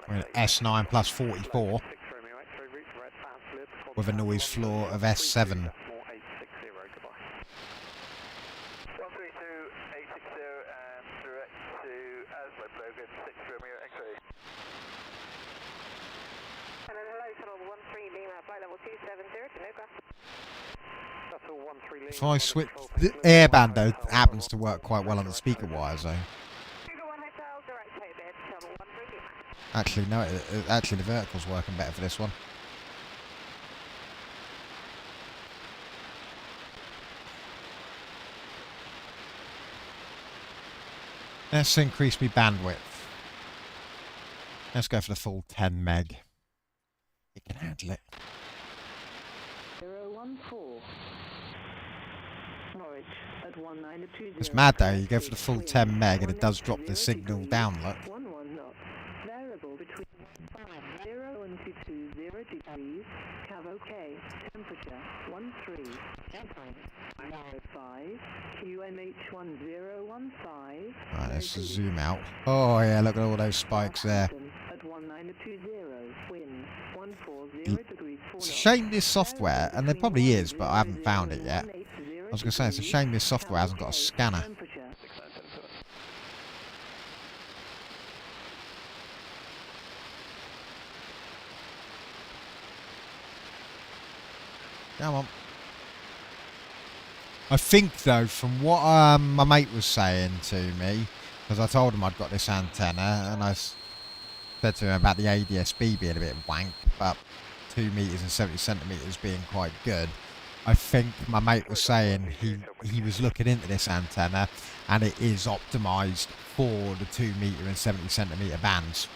Speaker 1: We're at S9 plus 44 with a noise floor of S7. If I switch, the airband though happens to work quite well on the speaker wires though. Actually, no, actually the vertical's working better for this one. Let's increase my bandwidth. Let's go for the full 10 meg. It can handle it.
Speaker 2: 014. Norwich at 1920.
Speaker 1: It's mad though, you go for the full 10 meg and it does drop the signal down, look.
Speaker 2: 11 knots. Variable between 0 and 220 degrees. Cav OK. Temperature 13. 5. QMH1015.
Speaker 1: Right, let's zoom out. Oh yeah, look at all those spikes there.
Speaker 2: At 1920. Wind 140 degrees.
Speaker 1: It's a shame this software, and there probably is, but I haven't found it yet. I was going to say, it's a shame this software hasn't got a scanner. Come on. I think, though, from what my mate was saying to me, because I told him I'd got this antenna, and I said to him about the ADSB being a bit wank, but 2 meters and 70 centimeters being quite good. I think my mate was saying he was looking into this antenna, and it is optimized for the 2 meter and 70 centimeter bands.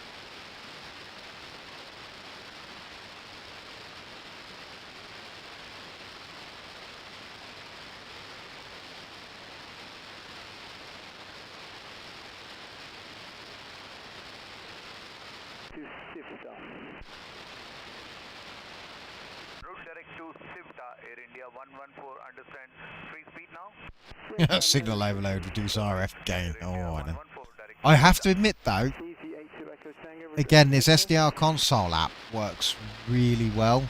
Speaker 6: to Sivta, Air India 114, understand. Free speed now?
Speaker 1: Signal overload, reduce RF gain.
Speaker 6: Air
Speaker 1: Oh,
Speaker 6: India
Speaker 1: I know.
Speaker 6: 114, direct.
Speaker 1: I have to admit though,
Speaker 2: CC82 Echo Tango.
Speaker 1: again, this SDR console app works really well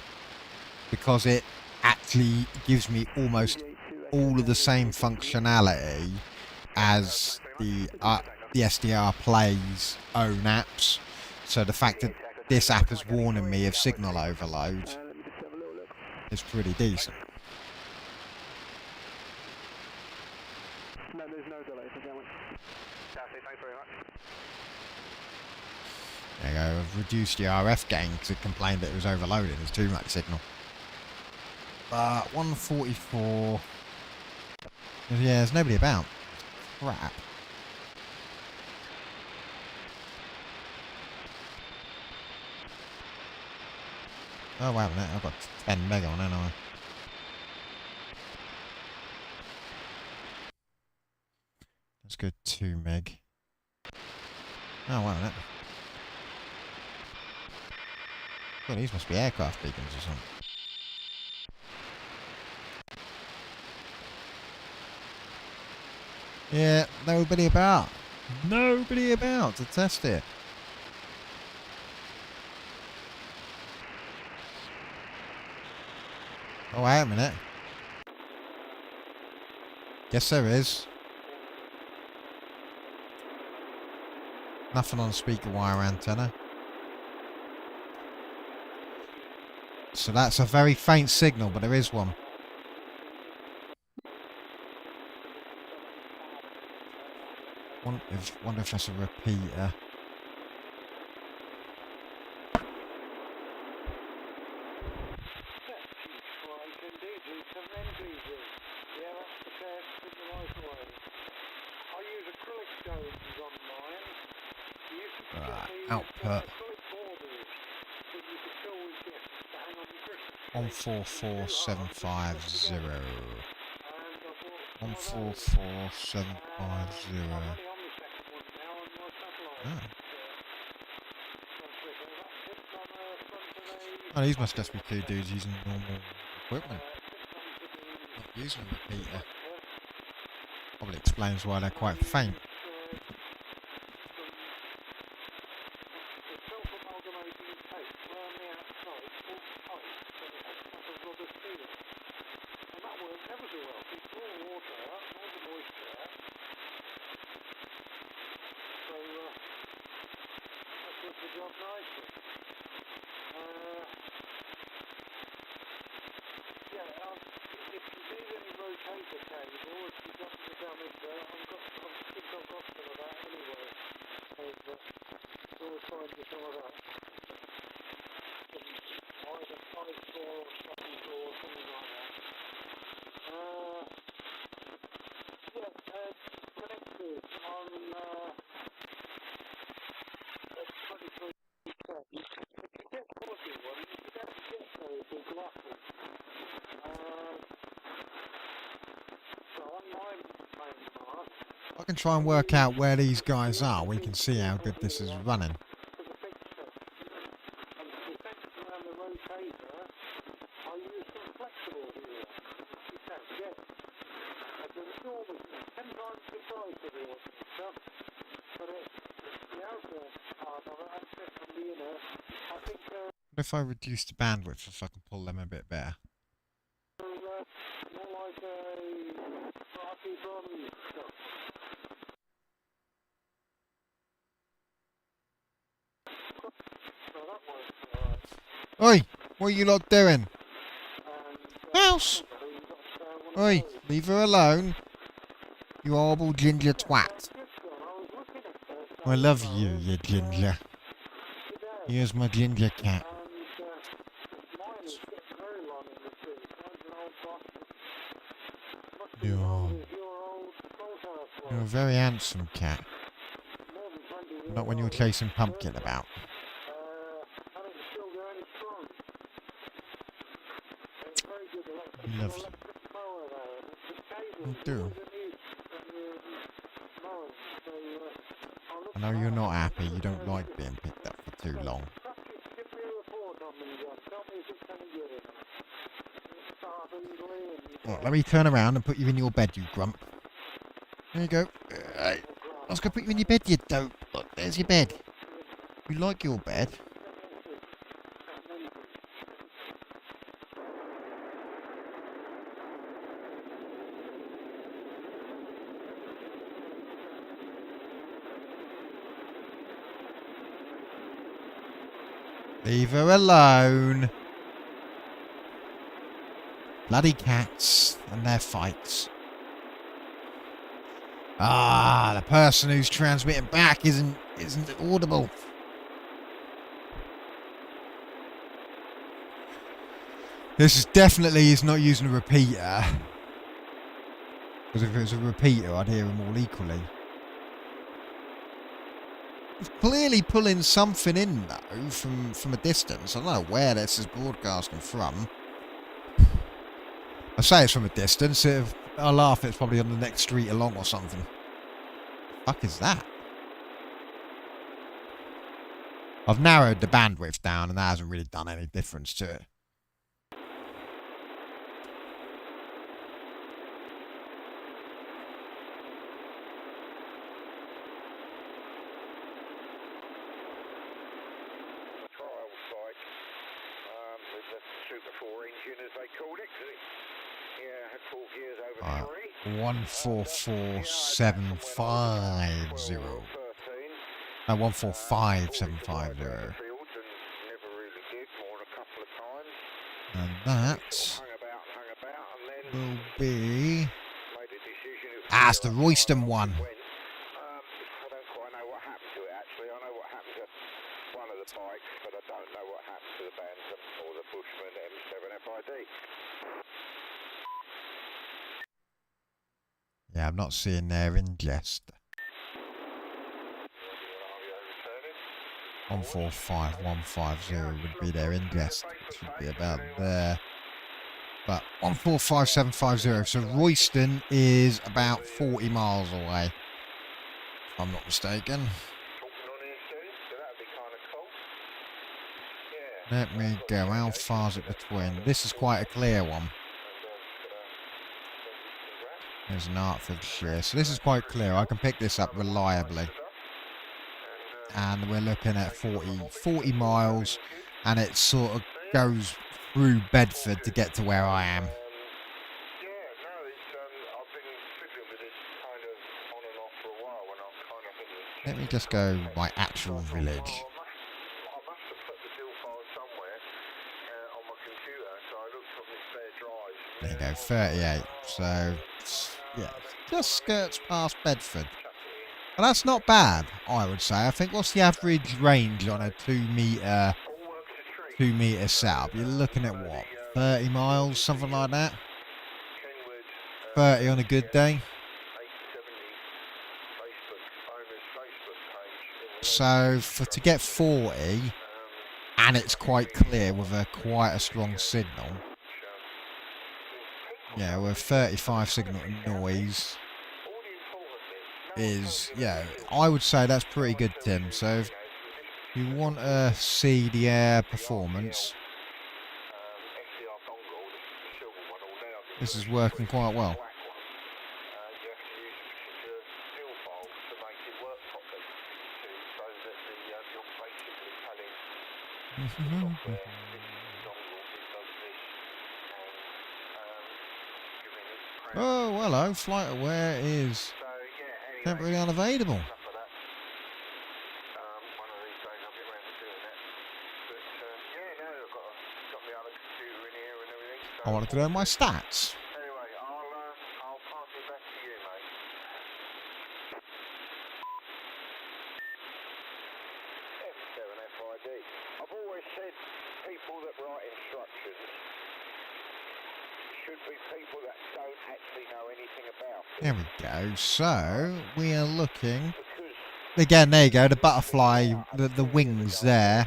Speaker 1: because it actually gives me almost all of the same functionality as the SDR Play's own apps. So the fact that this app is warning me of signal overload
Speaker 2: Let me just have a little look.
Speaker 1: is pretty decent.
Speaker 2: No, there's no delay for going.
Speaker 6: That's it, thanks very much.
Speaker 1: There you go, I've reduced the RF gain because it complained that it was overloaded, there's too much signal. But 144... Yeah, there's nobody about. Crap. Oh, wait a minute, I've got 10 meg on, haven't I? Let's go 2 meg. Oh, wait a minute. Well, these must be aircraft beacons or something. Yeah, nobody about. Nobody about to test it. Oh, wait a minute. Yes, there is. Nothing on the speaker wire antenna. So that's a very faint signal, but there is one. Wonder if that's a repeater. Output 144750. 144750. Oh, these must just be two dudes using normal equipment, not using a repeater. Probably explains why they're quite faint. I can try and work out where these guys are. We can see how good this is running. What if I reduce the bandwidth if I can pull them a bit better? Oi! What are you lot doing? Mouse! Oi! Leave her alone. You horrible ginger twat. I love you, you ginger. Here's my ginger cat. You're a very handsome cat. Not when you're chasing Pumpkin about. I love you. I do. I know you're not happy. You don't like being picked up for too long. Right, let me turn around and put you in your bed, you grump. There you go. I was going to put you in your bed, you dope. Look, there's your bed. You like your bed? Leave her alone. Bloody cats and their fights. Ah, the person who's transmitting back isn't audible. This is definitely is not using a repeater. Because if it was a repeater, I'd hear them all equally. It's clearly pulling something in though from a distance. I don't know where this is broadcasting from. I say it's from a distance. I laugh. It's probably on the next street along or something. The fuck is that? I've narrowed the bandwidth down, and that hasn't really done any difference to it. Right. 144750. No, 145750. And that will be... Ah, it's the Royston one.
Speaker 4: I don't quite know what happened to it actually. I know what happened to one of the bikes, but I don't know what happened to the Bantam or the Bushman M7FID.
Speaker 1: Yeah, I'm not seeing their ingest. 145150 would be their ingest. It should be about there. But 145750. So Royston is about 40 miles away. If I'm not mistaken. Let me go. How far is it between? This is quite a clear one. There's an Hertfordshire. So this is quite clear. I can pick this up reliably. And we're looking at 40 miles. And it sort of goes through Bedford to get to where I am. Let me just go my actual village. There you go, 38. So, yeah, just skirts past Bedford. But that's not bad, I would say. I think what's the average range on a 2 metre setup? You're looking at what? 30 miles, something like that? 30 on a good day. So, to get 40, and it's quite clear with quite a strong signal. Yeah, with 35 signal noise is, yeah, I would say that's pretty good, Tim. So if you want to see the air performance, this is working quite well. Oh, hello. Flight aware is temporarily unavailable. I want to know my stats.
Speaker 4: I'll pass it back to you, mate. M7FID. I've always said people that write instructions should be people that don't actually know anything about it.
Speaker 1: There we go. So, we are looking... Again, there you go. The butterfly, the wings there.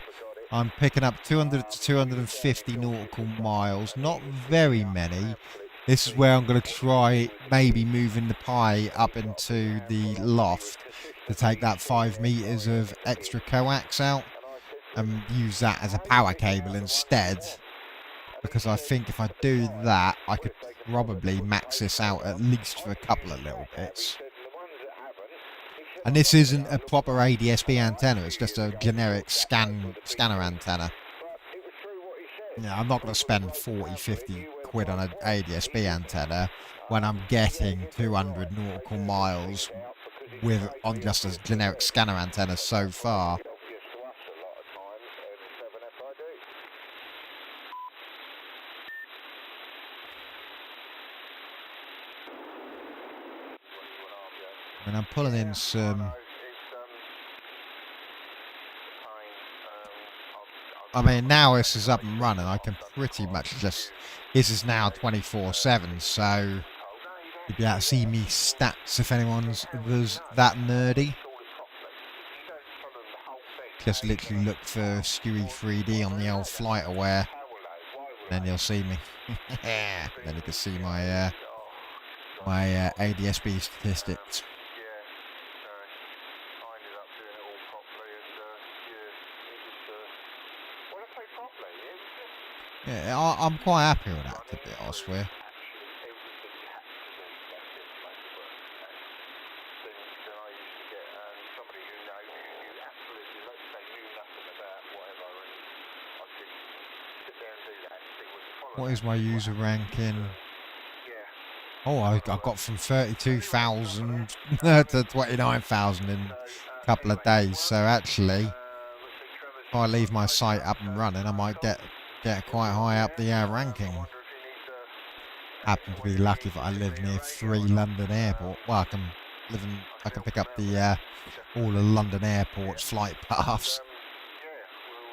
Speaker 1: I'm picking up 200 to 250 nautical miles. Not very many. This is where I'm going to try maybe moving the pie up into the loft to take that 5 meters of extra coax out and use that as a power cable instead. because I think if I do that, I could probably max this out at least for a couple of little bits. And this isn't a proper ADS-B antenna, it's just a generic scanner antenna. Yeah, I'm not going to spend 40, 50 quid on an ADS-B antenna when I'm getting 200 nautical miles on just a generic scanner antenna so far. I mean, I'm pulling in some... I mean, now this is up and running, I can pretty much just... This is now 24/7, so... You'll be able to see me stats if anyone's that nerdy. Just literally look for Stewie 3D on the old flight aware. Then you'll see me. Then you can see my ADS-B statistics. Yeah, I'm quite happy with that, to be honest with you. What is my user ranking? Oh, I got from 32,000 to 29,000 in a couple of days. So actually, if I leave my site up and running, I might get quite high up the ranking. Happen to be lucky that I live near 3 London airports. Well, I can pick up the all the London airports flight paths,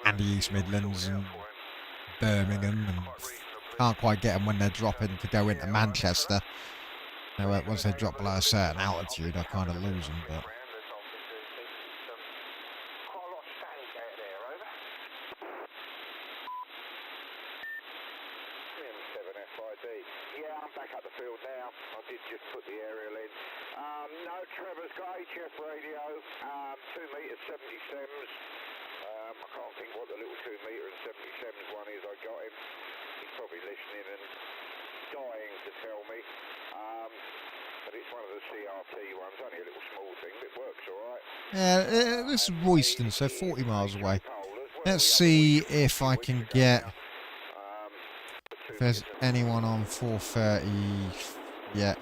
Speaker 1: and the East Midlands and Birmingham, and can't quite get them when they're dropping to go into Manchester. Now, once they drop below a certain altitude, I kind of lose them, but...
Speaker 4: Yeah, I'm back up the field now. I did just put the aerial in. No, Trevor's got HF radio, 2 metres 77s. I can't think what the little 2 metre and 77s one is. I got him. He's probably listening and dying to tell me. But it's one of the CRT ones, only a little small thing, but it works alright.
Speaker 1: Yeah, this is Royston, so 40 miles away. Let's see if I can get... If there's anyone on 430 yet.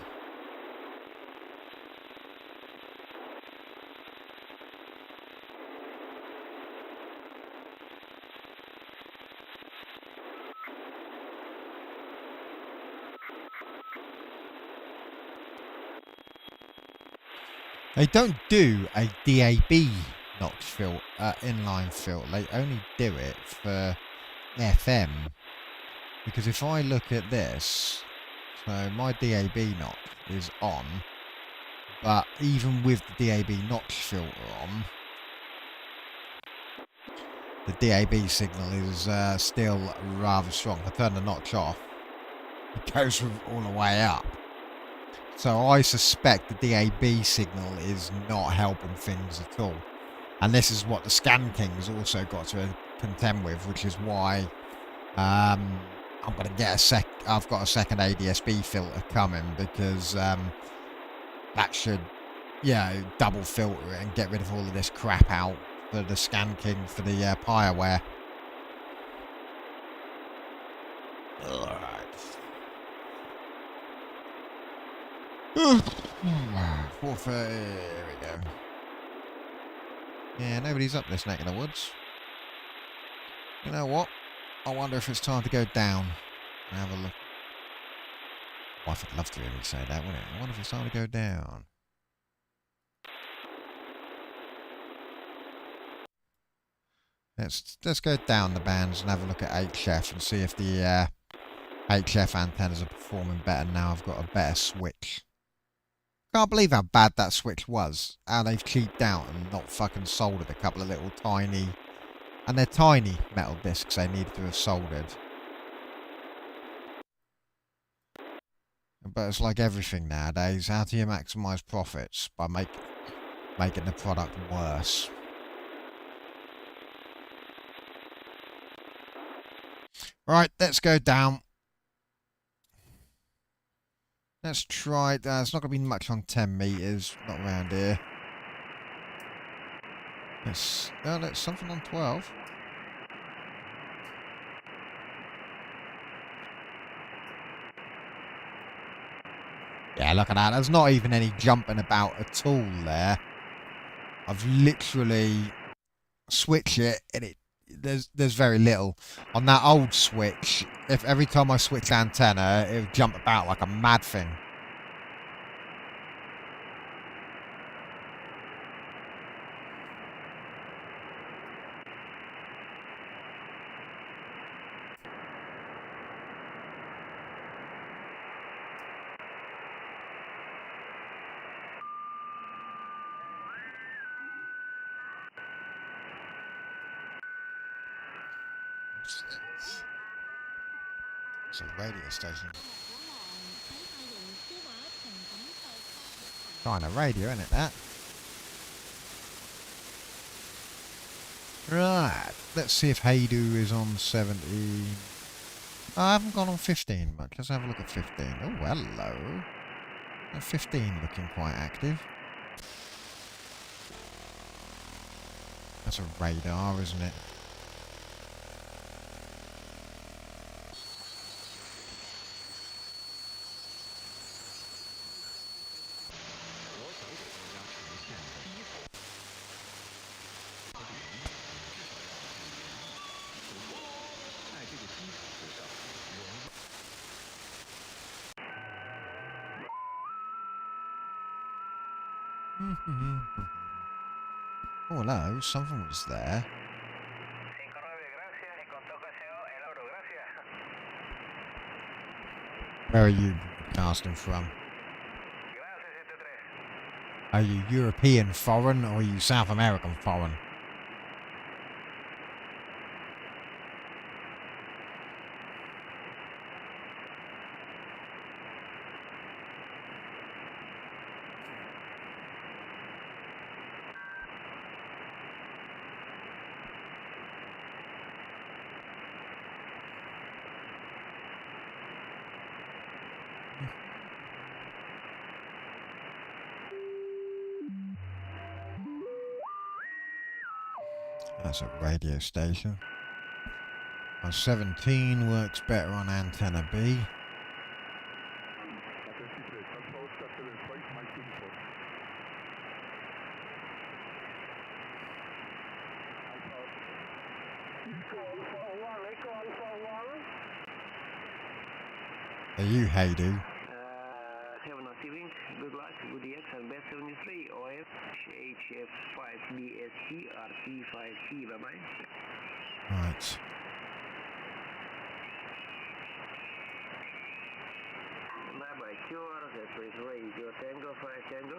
Speaker 1: They don't do a DAB notch filter, inline filter. They only do it for FM. Because if I look at this, so my DAB notch is on, but even with the DAB notch filter on, the DAB signal is still rather strong. If I turn the notch off, it goes all the way up. So I suspect the DAB signal is not helping things at all. And this is what the Scan King's also got to contend with, which is why I'm going to get I've got a second ADS-B filter coming, because that should, double filter it and get rid of all of this crap out for the Scan King for the Piaware. Alright. 4:30, here we go. Yeah, nobody's up this neck of the woods. You know what? I wonder if it's time to go down and have a look. Wife would love to hear me say that, wouldn't it? I wonder if it's time to go down. Let's go down the bands and have a look at HF and see if the HF antennas are performing better now I've got a better switch. Can't believe how bad that switch was. How they've cheaped out and not fucking soldered a couple of little tiny... And they're tiny metal discs they needed to have soldered. But it's like everything nowadays. How do you maximise profits? By making the product worse. Right, let's go down. Let's try. It's not going to be much on 10 meters. Not around here. Let's something on 12. Yeah, look at that. There's not even any jumping about at all there. I've literally switched it, and there's very little on that old switch. If every time I switch antenna, it would jump about like a mad thing. It's a radio station. Kind of radio, isn't it, that? Right, let's see if Haydu is on 17. I haven't gone on 15 much. Let's have a look at 15. Oh, hello. 15 looking quite active. That's a radar, isn't it? Oh, hello. Something was there. Where are you broadcasting from? Are you European foreign or are you South American foreign? That's a radio station. On 17 works better on antenna B. Are you Haydu?
Speaker 2: Have a nice evening. Good luck with the XRB 73 OF HF5BST RT5T. Bye bye.
Speaker 1: Right.
Speaker 2: Bye bye. QR. That is radio Tango 5 Tango.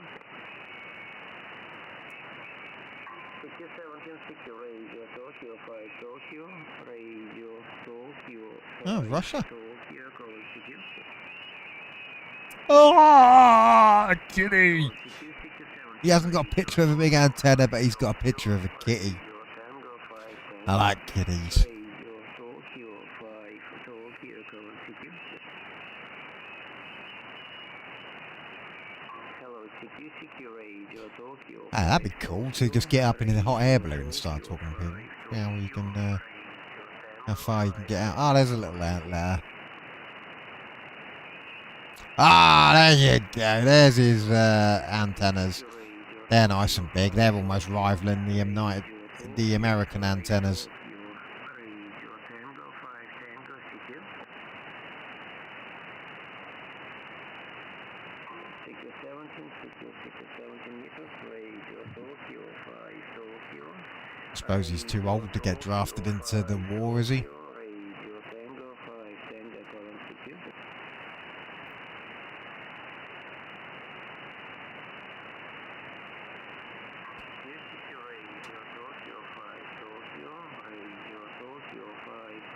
Speaker 2: 1760 radio Tokyo 5 Tokyo. Radio Tokyo 5
Speaker 1: Oh, Russia.
Speaker 2: Tokyo. Calling CQ.
Speaker 1: Oh, kitty! He hasn't got a picture of a big antenna, but he's got a picture of a kitty. I like kitties. Ah, that'd be cool to just get up in a hot air balloon and start talking to people. Yeah, well, you can, how far you can get out. Oh, there's a little outlet. Ah, there you go. There's his antennas. They're nice and big. They're almost rivaling the American antennas. I suppose he's too old to get drafted into the war, is he?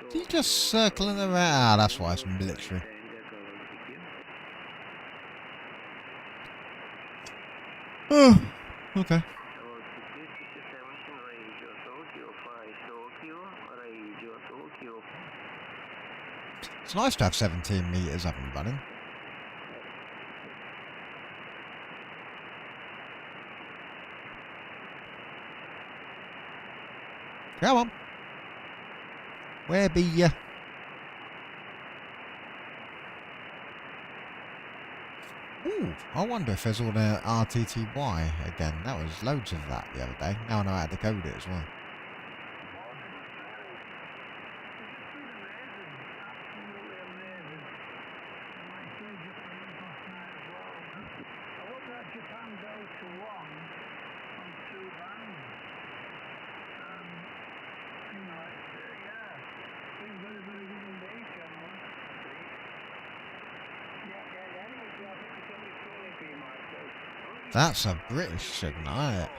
Speaker 1: Is he just circling around? Ah, that's why it's military. Oh, okay. It's nice to have 17 metres up and running. Come on. Where be ya? Ooh, I wonder if there's all the RTTY again. That was loads of that the other day. Now I know how to code it as well. That's a British signal, isn't it?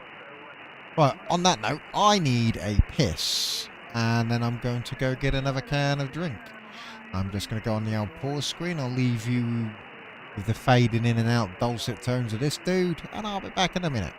Speaker 1: Right, on that note, I need a piss. And then I'm going to go get another can of drink. I'm just going to go on the old pause screen. I'll leave you with the fading in and out dulcet tones of this dude. And I'll be back in a minute.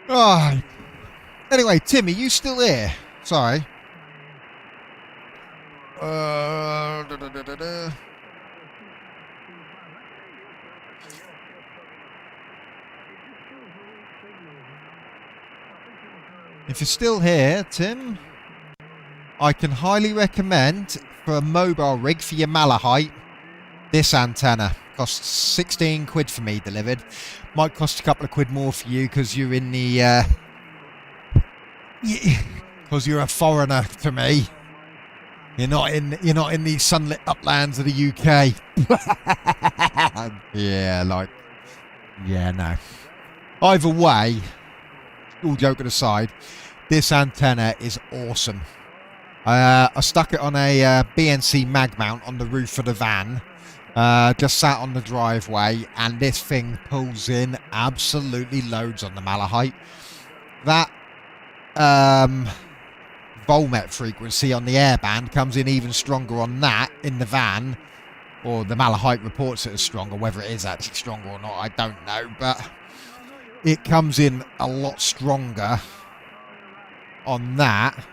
Speaker 1: Oh, anyway, Tim, are you still here? Sorry. Da, da, da, da, da. If you're still here, Tim, I can highly recommend for a mobile rig for your Malahite, this antenna. Costs 16 quid for me delivered. Might cost a couple of quid more for you because you're in the... because you're a foreigner to me. You're not in the sunlit uplands of the UK. Yeah, no. Either way, all joking aside, This antenna is awesome. I stuck it on a BNC mag mount on the roof of the van. Just sat on the driveway, and this thing pulls in absolutely loads on the Malahite. That volmet frequency on the airband comes in even stronger on that in the van, or the Malahite reports it as stronger. Whether it is actually stronger or not, I don't know, but it comes in a lot stronger on that.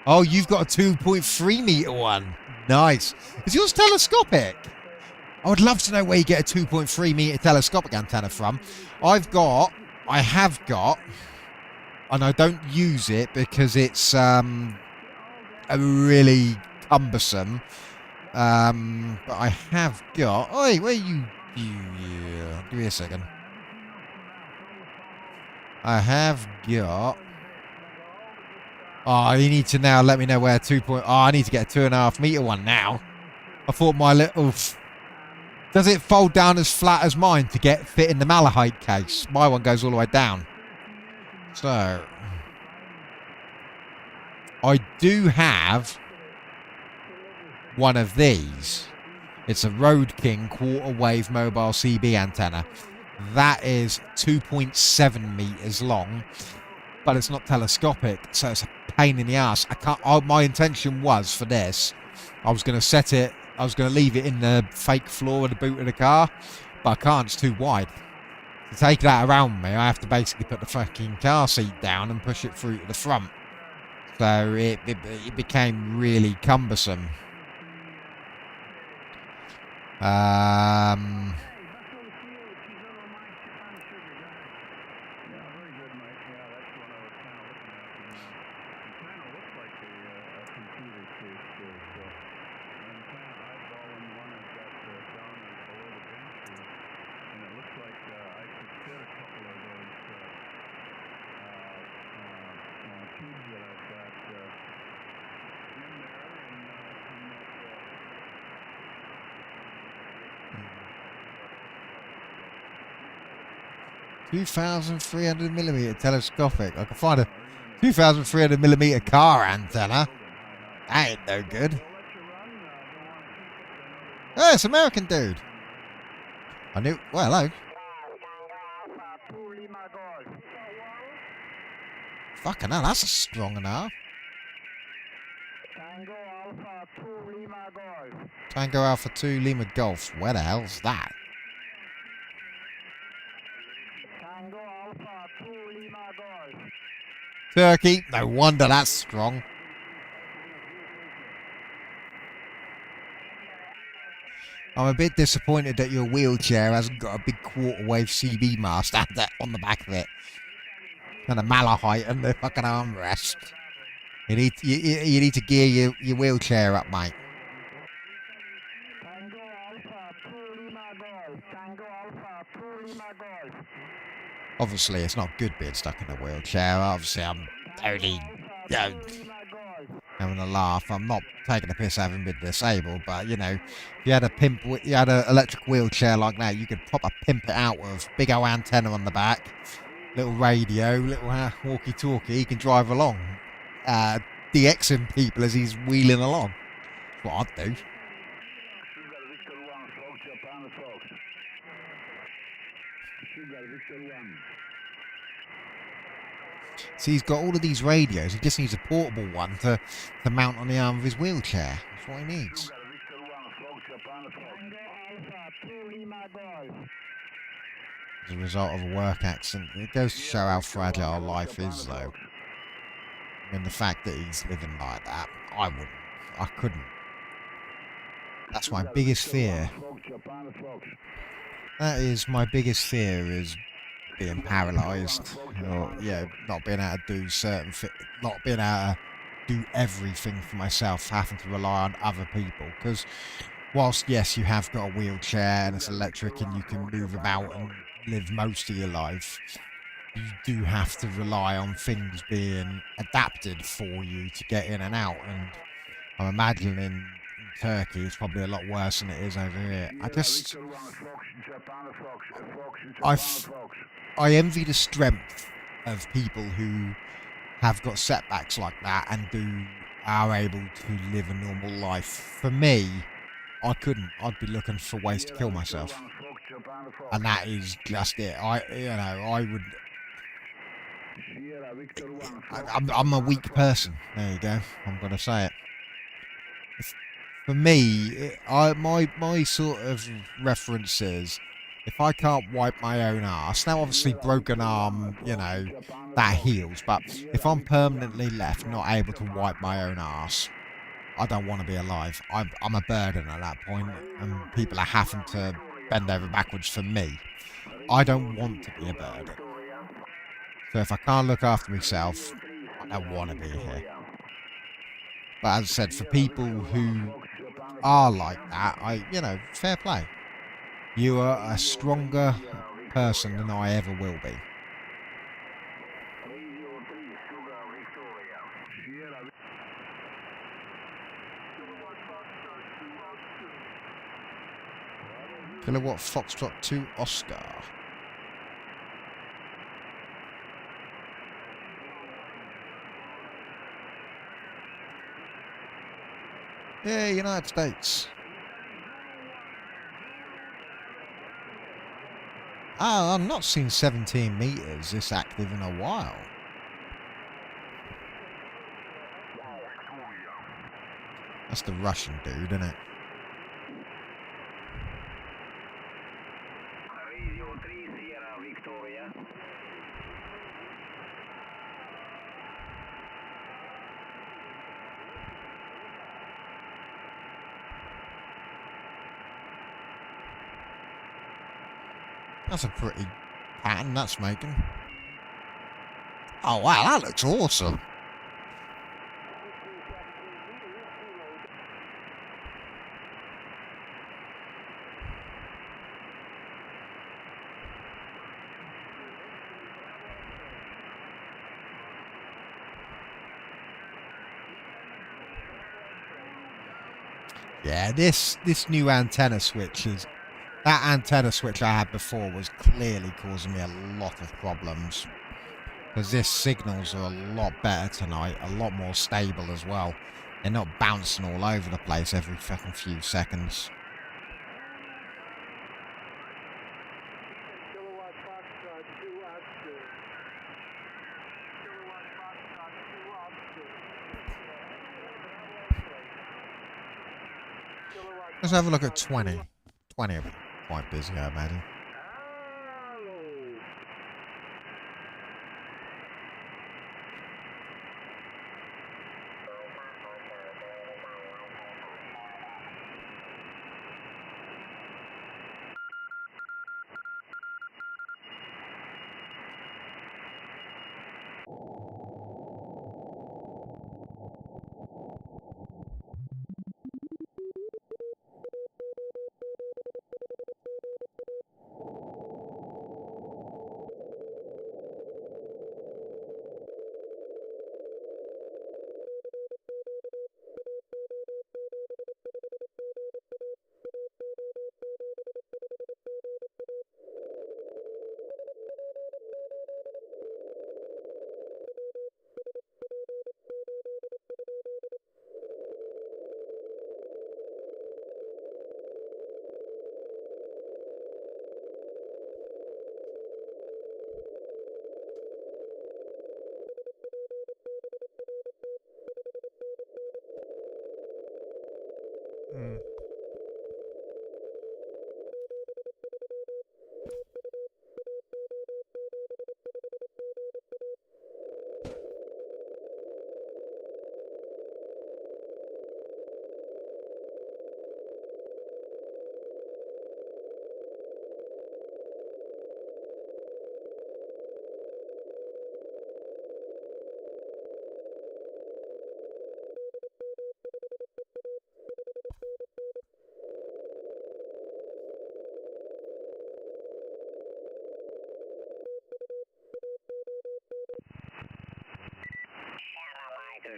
Speaker 1: Oh, you've got a 2.3 meter one. Nice. Is yours telescopic? I would love to know where you get a 2.3 meter telescopic antenna from. I have got, and I don't use it because it's a really cumbersome. But I have got. Oi, where you? Give me a second. I have got. Oh, you need to now let me know where 2. Oh, I need to get a 2.5 meter one now. I thought my little. Does it fold down as flat as mine to fit in the Malahite case? My one goes all the way down. So I do have one of these. It's a Road King quarter wave mobile CB antenna. That is 2.7 meters long, but it's not telescopic, so it's a pain in the ass. I can't. My intention was for this, I was going to set it. I was going to leave it in the fake floor of the boot of the car, but I can't. It's too wide. To take that around me, I have to basically put the fucking car seat down and push it through to the front. So it became really cumbersome. $2,300mm telescopic. I can find a 2,300mm car antenna. That ain't no good. Oh, it's American dude. I knew. Well, hello. Fucking hell, that's a strong enough. Tango Alpha 2 Lima Golf. Where the hell's that? Turkey. No wonder that's strong. I'm a bit disappointed that your wheelchair hasn't got a big quarter wave CB mast on the back of it. And a Malahite and the fucking armrest. You need to gear your wheelchair up, mate. Obviously, it's not good being stuck in a wheelchair. Obviously, I'm only having a laugh. I'm not taking a piss having been disabled, but if you had an electric wheelchair like that, you could proper pimp it out with big old antenna on the back, little radio, little walkie-talkie. He can drive along, DXing people as he's wheeling along. That's what I'd do. See, he's got all of these radios. He just needs a portable one to mount on the arm of his wheelchair. That's what he needs. As a result of a work accident. It goes to show how fragile life is, though. I mean, the fact that he's living like that, I couldn't. That's my biggest fear. That is my biggest fear, is being paralysed, or not being able to do not being able to do everything for myself, having to rely on other people. Because whilst yes, you have got a wheelchair and it's electric and you can move about and live most of your life, you do have to rely on things being adapted for you to get in and out. And I'm imagining in Turkey it's probably a lot worse than it is over here. I envy the strength of people who have got setbacks like that and are able to live a normal life. For me, I couldn't. I'd be looking for ways to kill myself, and that is just it. I would. I'm a weak person. There you go. I'm gonna say it. For me, my sort of reference is, if I can't wipe my own arse, now obviously broken arm, that heals, but if I'm permanently left not able to wipe my own arse, I don't want to be alive. I'm a burden at that point, and people are having to bend over backwards for me. I don't want to be a burden. So if I can't look after myself, I don't want to be here. But as I said, for people who are like that, fair play. You are a stronger person than I ever will be. Kilowatt Foxtrot 2 Oscar. Yeah, United States. Oh, I've not seen 17 meters this active in a while. That's the Russian dude, isn't it? That's a pretty pattern that's making. Oh wow, that looks awesome. Yeah, this new antenna switch is... That antenna switch I had before was clearly causing me a lot of problems. Because this signals are a lot better tonight, a lot more stable as well. They're not bouncing all over the place every fucking few seconds. Let's have a look at 20. 20 will be quite busy, I imagine.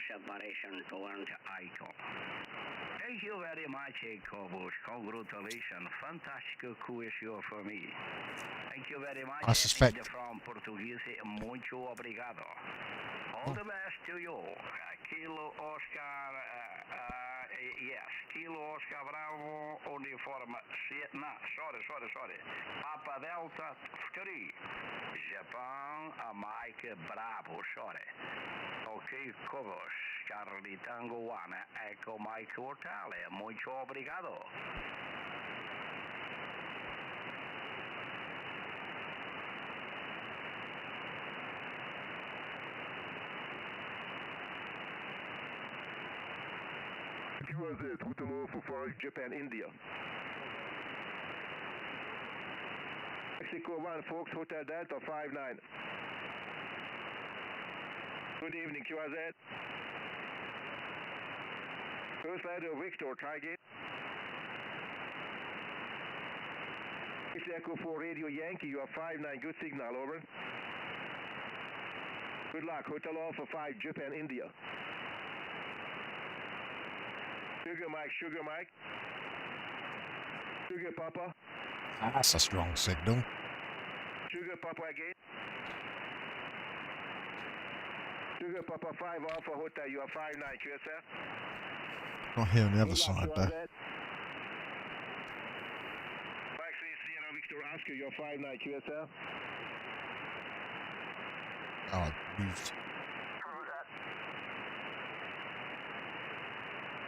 Speaker 7: Separation toward Aiko. Thank you very much, Cobos. Congratulations. Fantástico coisa for me. Thank you very much.
Speaker 1: I suspect...
Speaker 7: From Portuguese, muito obrigado. All the best to you. Kilo Oscar, yes, Kilo Oscar Bravo, uniform, sorry. Papa Delta 3, Japan, Mike Bravo, sorry. Okay, Cobos, Charlie Tango 1, Echo Mike Hortale, mucho obrigado.
Speaker 8: QRZ, Hotel for 5, Japan, India. Mexico 1, Fox Hotel Delta 59. Good evening, QRZ. First letter Victor, try again. It's Echo 4 Radio Yankee, you are 59, good signal, over. Good luck, Hotel Alpha 5, Japan, India. Sugar Mike. Sugar Papa.
Speaker 1: That's a strong signal.
Speaker 8: Sugar Papa again. Sugar Papa 5 Alpha Hotel, you are 59, QSF.
Speaker 1: Not here on the other
Speaker 8: Good luck,
Speaker 1: side,
Speaker 8: QRZ.
Speaker 1: though.
Speaker 8: Mike 3 Sierra Victor Oscar, you are 59, QSF.
Speaker 1: Oh, I moved.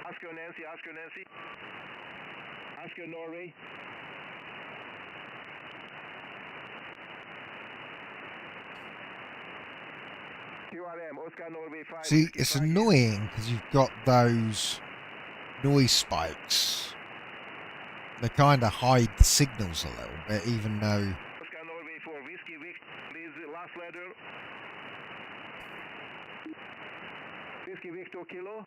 Speaker 8: Oscar Nancy. Oscar Norway. QRM, Oscar Norway 5.
Speaker 1: See, it's annoying because you've got those noise spikes. They kind of hide the signals a little bit, even though...
Speaker 8: Oscar Norway 4, Whiskey Victor, please, last letter. Whiskey Victor Kilo.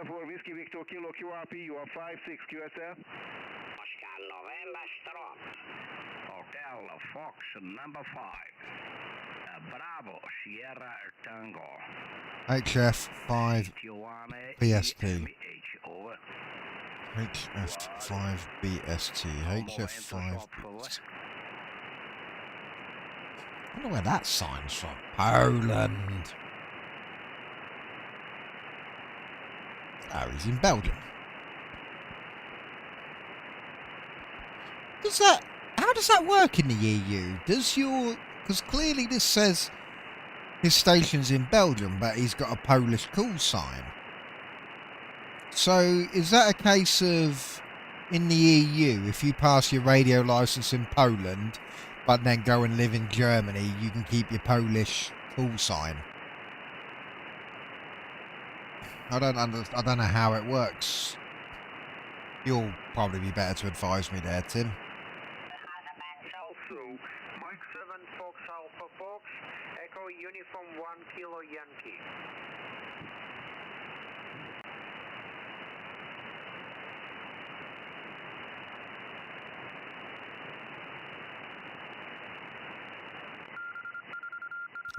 Speaker 8: For Whiskey Victor Kilo QRP, you are 56 QSF.
Speaker 7: Oscar November Stop. Hotel Fox number 5. Bravo Sierra Tango.
Speaker 1: HF 5 BST.
Speaker 7: Over.
Speaker 1: HF 5 BST. HF 5 BST. I wonder where that sign's from. Poland. Oh, he's in Belgium. How does that work in the EU? Because clearly this says his station's in Belgium, but he's got a Polish call sign. So is that a case of, in the EU, if you pass your radio license in Poland, but then go and live in Germany, you can keep your Polish call sign? I don't know how it works. You'll probably be better to advise me there, Tim.
Speaker 6: Mike 7 Fox Alpha Fox, Echo Uniform 1 Kilo Yankee.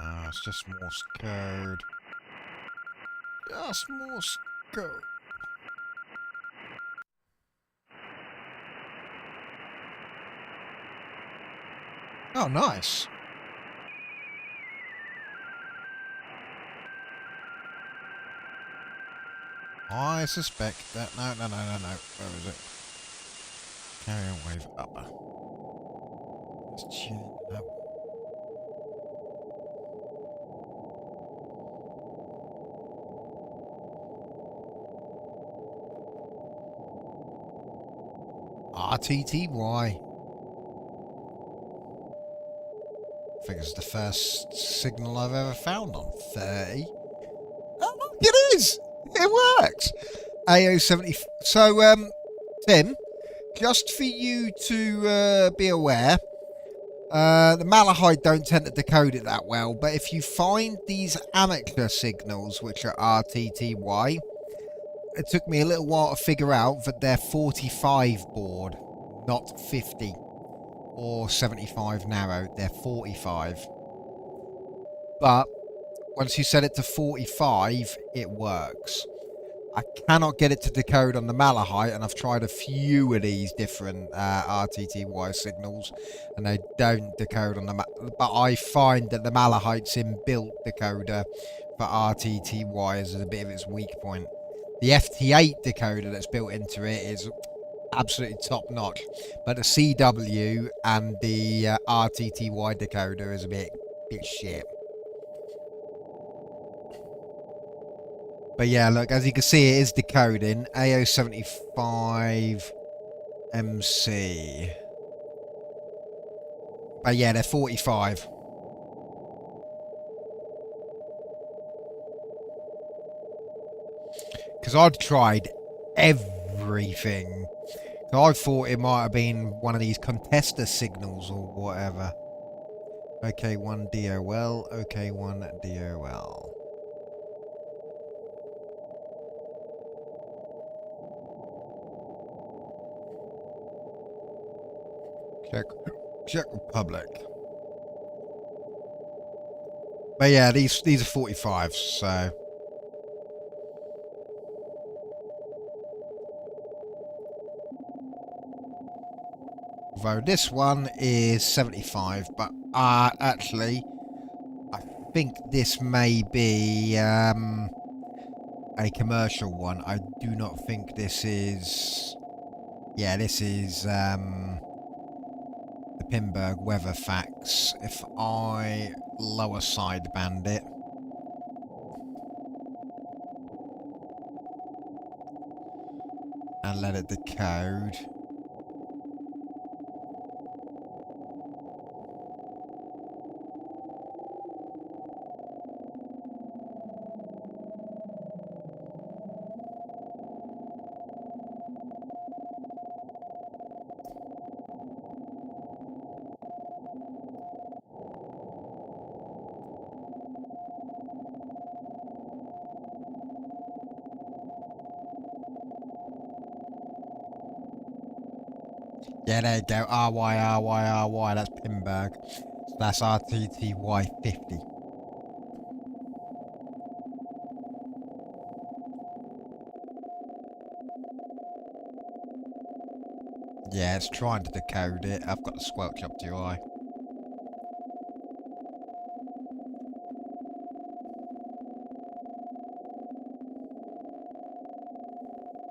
Speaker 1: Ah, it's just Morse code. Just Morse code. Oh, nice. I suspect that... No. Where is it? Carrier wave upper. Let's tune that one. RTTY. I think it's the first signal I've ever found on 30. Oh, look, it is! It works! AO70. So, Tim, just for you to be aware, the Malahide don't tend to decode it that well, but if you find these amateur signals, which are RTTY, it took me a little while to figure out that they're 45 baud, not 50 or 75 narrow. They're 45. But once you set it to 45, it works. I cannot get it to decode on the Malahite, and I've tried a few of these different RTTY signals, and they don't decode on the but I find that the Malahite's inbuilt decoder for RTTY is a bit of its weak point. The FT8 decoder that's built into it is absolutely top notch, but the CW and the RTTY decoder is a bit shit. But yeah, look, as you can see, it is decoding AO75 MC. But yeah, they're 45. Because I'd tried everything. I thought it might have been one of these contester signals or whatever. OK1 DOL, OK1 DOL. Czech Republic. But yeah, these are 45, so. Although this one is 75, but actually, I think this may be a commercial one. I do not think this is. Yeah, this is the Pinberg Weather Facts. If I lower sideband it. And let it decode. Yeah, there you go. RY. That's Pinberg. So that's RTTY 50. Yeah, it's trying to decode it. I've got the squelch up to your eye.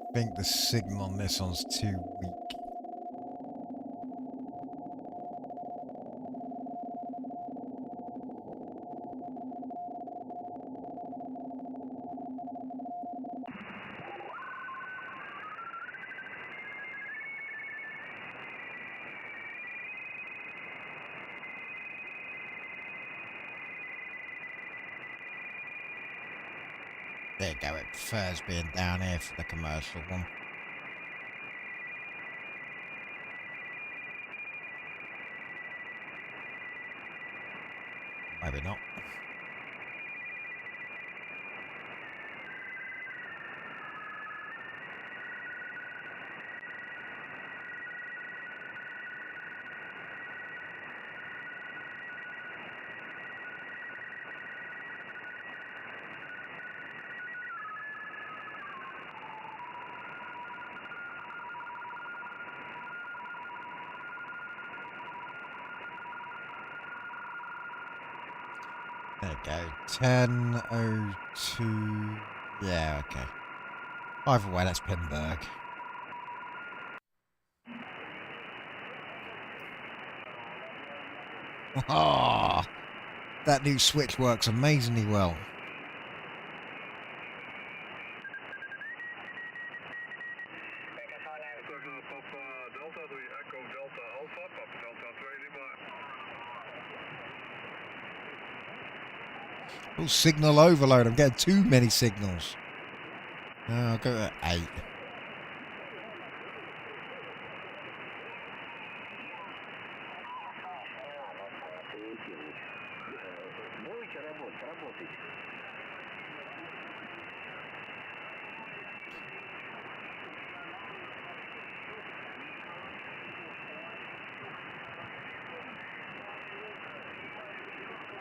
Speaker 1: I think the signal on this one's too weak. There you go, it prefers being down here for the commercial one. Maybe not. There you go. 10:02. Yeah, okay. Either way, that's Pinberg. Oh, that new switch works amazingly well. Oh, signal overload. I'm getting too many signals. I'll go to 8.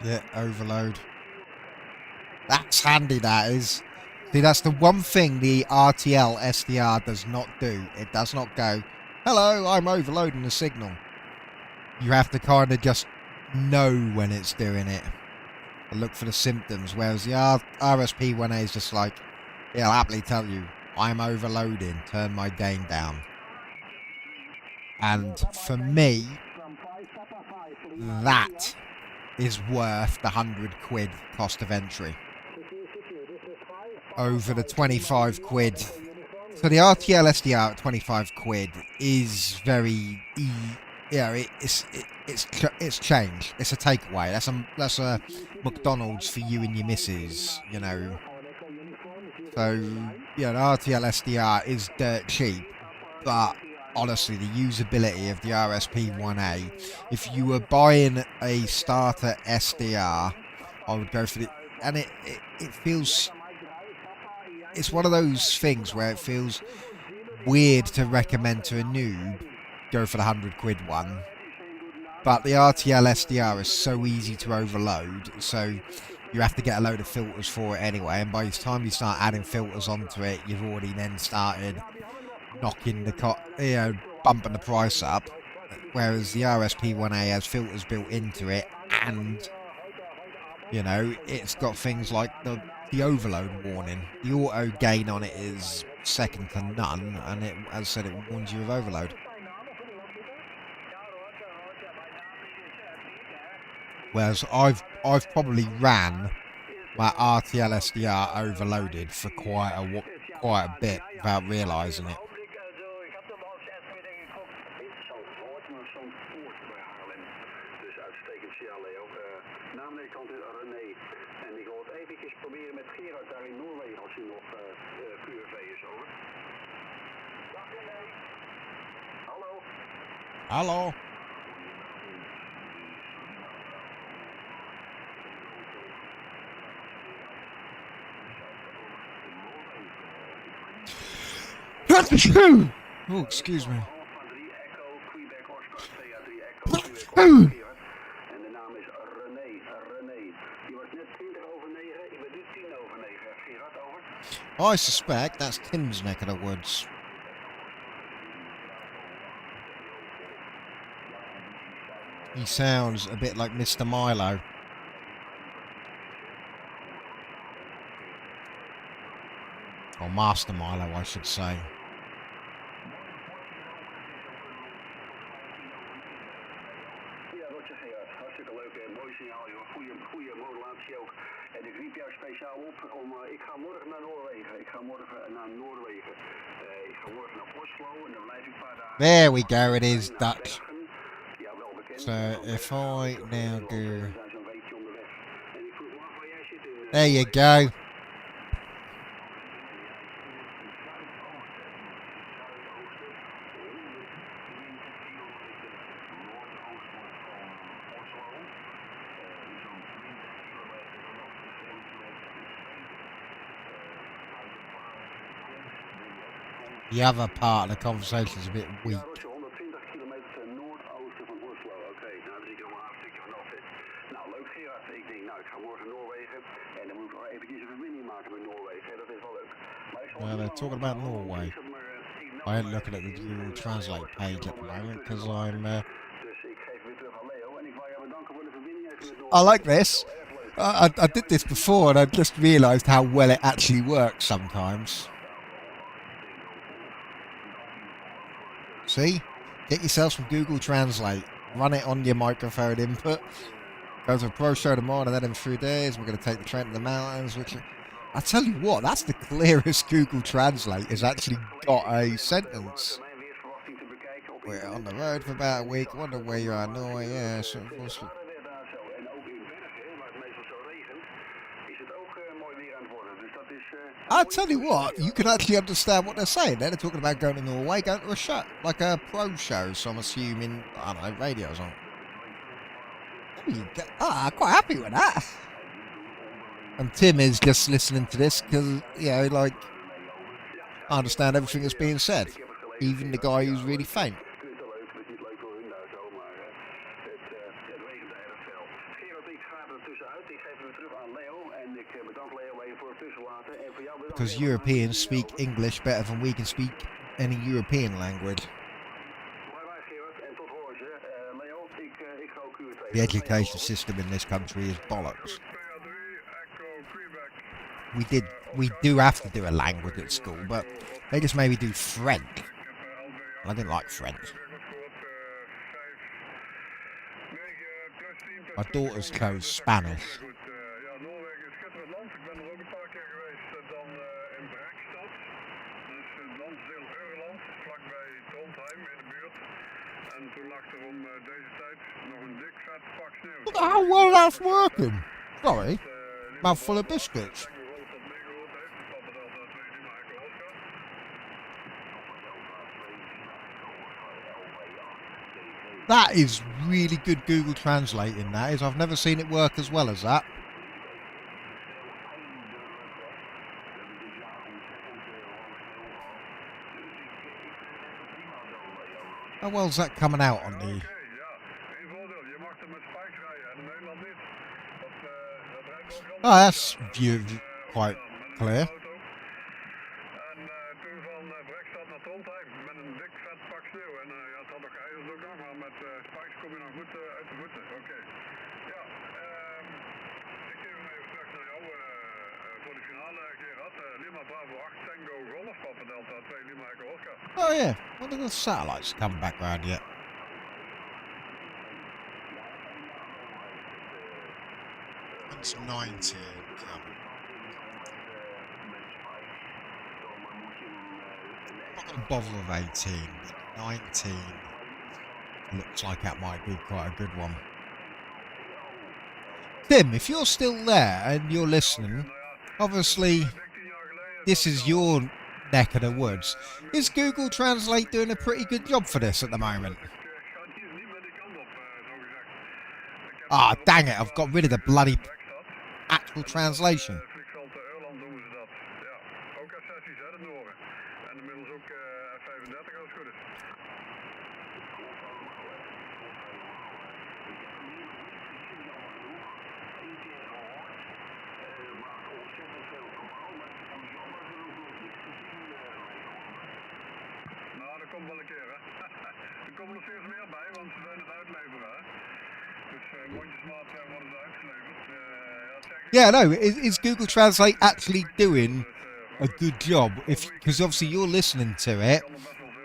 Speaker 1: Yeah, overload. That's handy, that is. See, that's the one thing the RTL SDR does not do. It does not go, hello, I'm overloading the signal. You have to kind of just know when it's doing it. And look for the symptoms. Whereas the RSP1A is just like, it'll happily tell you, I'm overloading, turn my gain down. And for me, that is worth the £100 cost of entry over the 25 quid. So the RTL SDR at 25 quid is very, it's change. It's a takeaway. That's a McDonald's for you and your missus, you know. So yeah, the RTL SDR is dirt cheap, but honestly, the usability of the RSP1A, if you were buying a starter SDR, I would go for the, and it feels, it's one of those things where it feels weird to recommend to a noob, go for the £100 one. But the RTL SDR is so easy to overload, so you have to get a load of filters for it anyway, and by the time you start adding filters onto it, you've already then started knocking the bumping the price up. Whereas the RSP1A has filters built into it, and you know, it's got things like the overload warning. The auto gain on it is second to none, and it, as I said, it warns you of overload. Whereas I've probably ran my RTL SDR overloaded for quite a bit without realising it. Hello. Oh, excuse me. I suspect that's Tim's neck of the woods. He sounds a bit like Mr. Milo. Or Master Milo, I should say. There we go, it is Dutch. So if I now go... There you go. The other part of the conversation is a bit weak. Well, they're talking about Norway. I ain't looking at the Google Translate page at the moment because I like this. I did this before and I just realised how well it actually works sometimes. See? Get yourself some Google Translate. Run it on your microphone input. Go to a pro show tomorrow and then in 3 days we're going to take the train to the mountains, which... I tell you what, that's the clearest Google Translate has actually got a sentence. We're on the road for about a week, wonder where you are, Norway, yeah, so of course. I tell you what, you can actually understand what they're saying. They're talking about going to Norway, going to a show, like a pro show, so I'm assuming, I don't know, radio's on. I'm quite happy with that. And Tim is just listening to this because, you know, like, I understand everything that's being said. Even the guy who's really faint.
Speaker 8: Het regent erg veel. Gerard, ik ga er tussenuit. Ik geef hem weer terug aan Leo. En ik bedank Leo even voor het tussenlaten. En voor jou bedankt.
Speaker 1: Because Europeans speak English better than we can speak any European language.
Speaker 8: Bye bye Gerard en tot horens. Leo, ik ga ook uur
Speaker 1: The education system in this country is bollocks. We do have to do a language at school, but they just maybe do French. And I didn't like French. My daughters chose Spanish.
Speaker 9: Ja, Noorwegen is een schitterend land. Ik ben er ook een paar keer geweest dan in Brekstad. Dat is het land deel Euroland, vlakbij Trondheim in de buurt. En toen lag er om deze tijd nog een dik vet pak sneeuw.
Speaker 1: Look at how well that's working. Sorry, mouthful of biscuits. That is really good Google translating, that is. I've never seen it work as well as that. How well's that coming out on the... Oh, that's viewed quite clear. Oh yeah, when did the satellites come back round yet? It's 19. I'm not going to bother with 18, but 19 looks like that might be quite a good one. Tim, if you're still there and you're listening, obviously this is your neck of the woods. Is Google Translate doing a pretty good job for this at the moment? Ah, dang it, I've got rid of the bloody actual translation.
Speaker 9: Komt wel een keer, hè. Er komen er steeds meer bij, want ze zijn het uitleveren, hè. Dus mondjesmaat worden ze uitgeleverd.
Speaker 1: Yeah, no, is Google Translate actually doing a good job? Because obviously you're listening to it.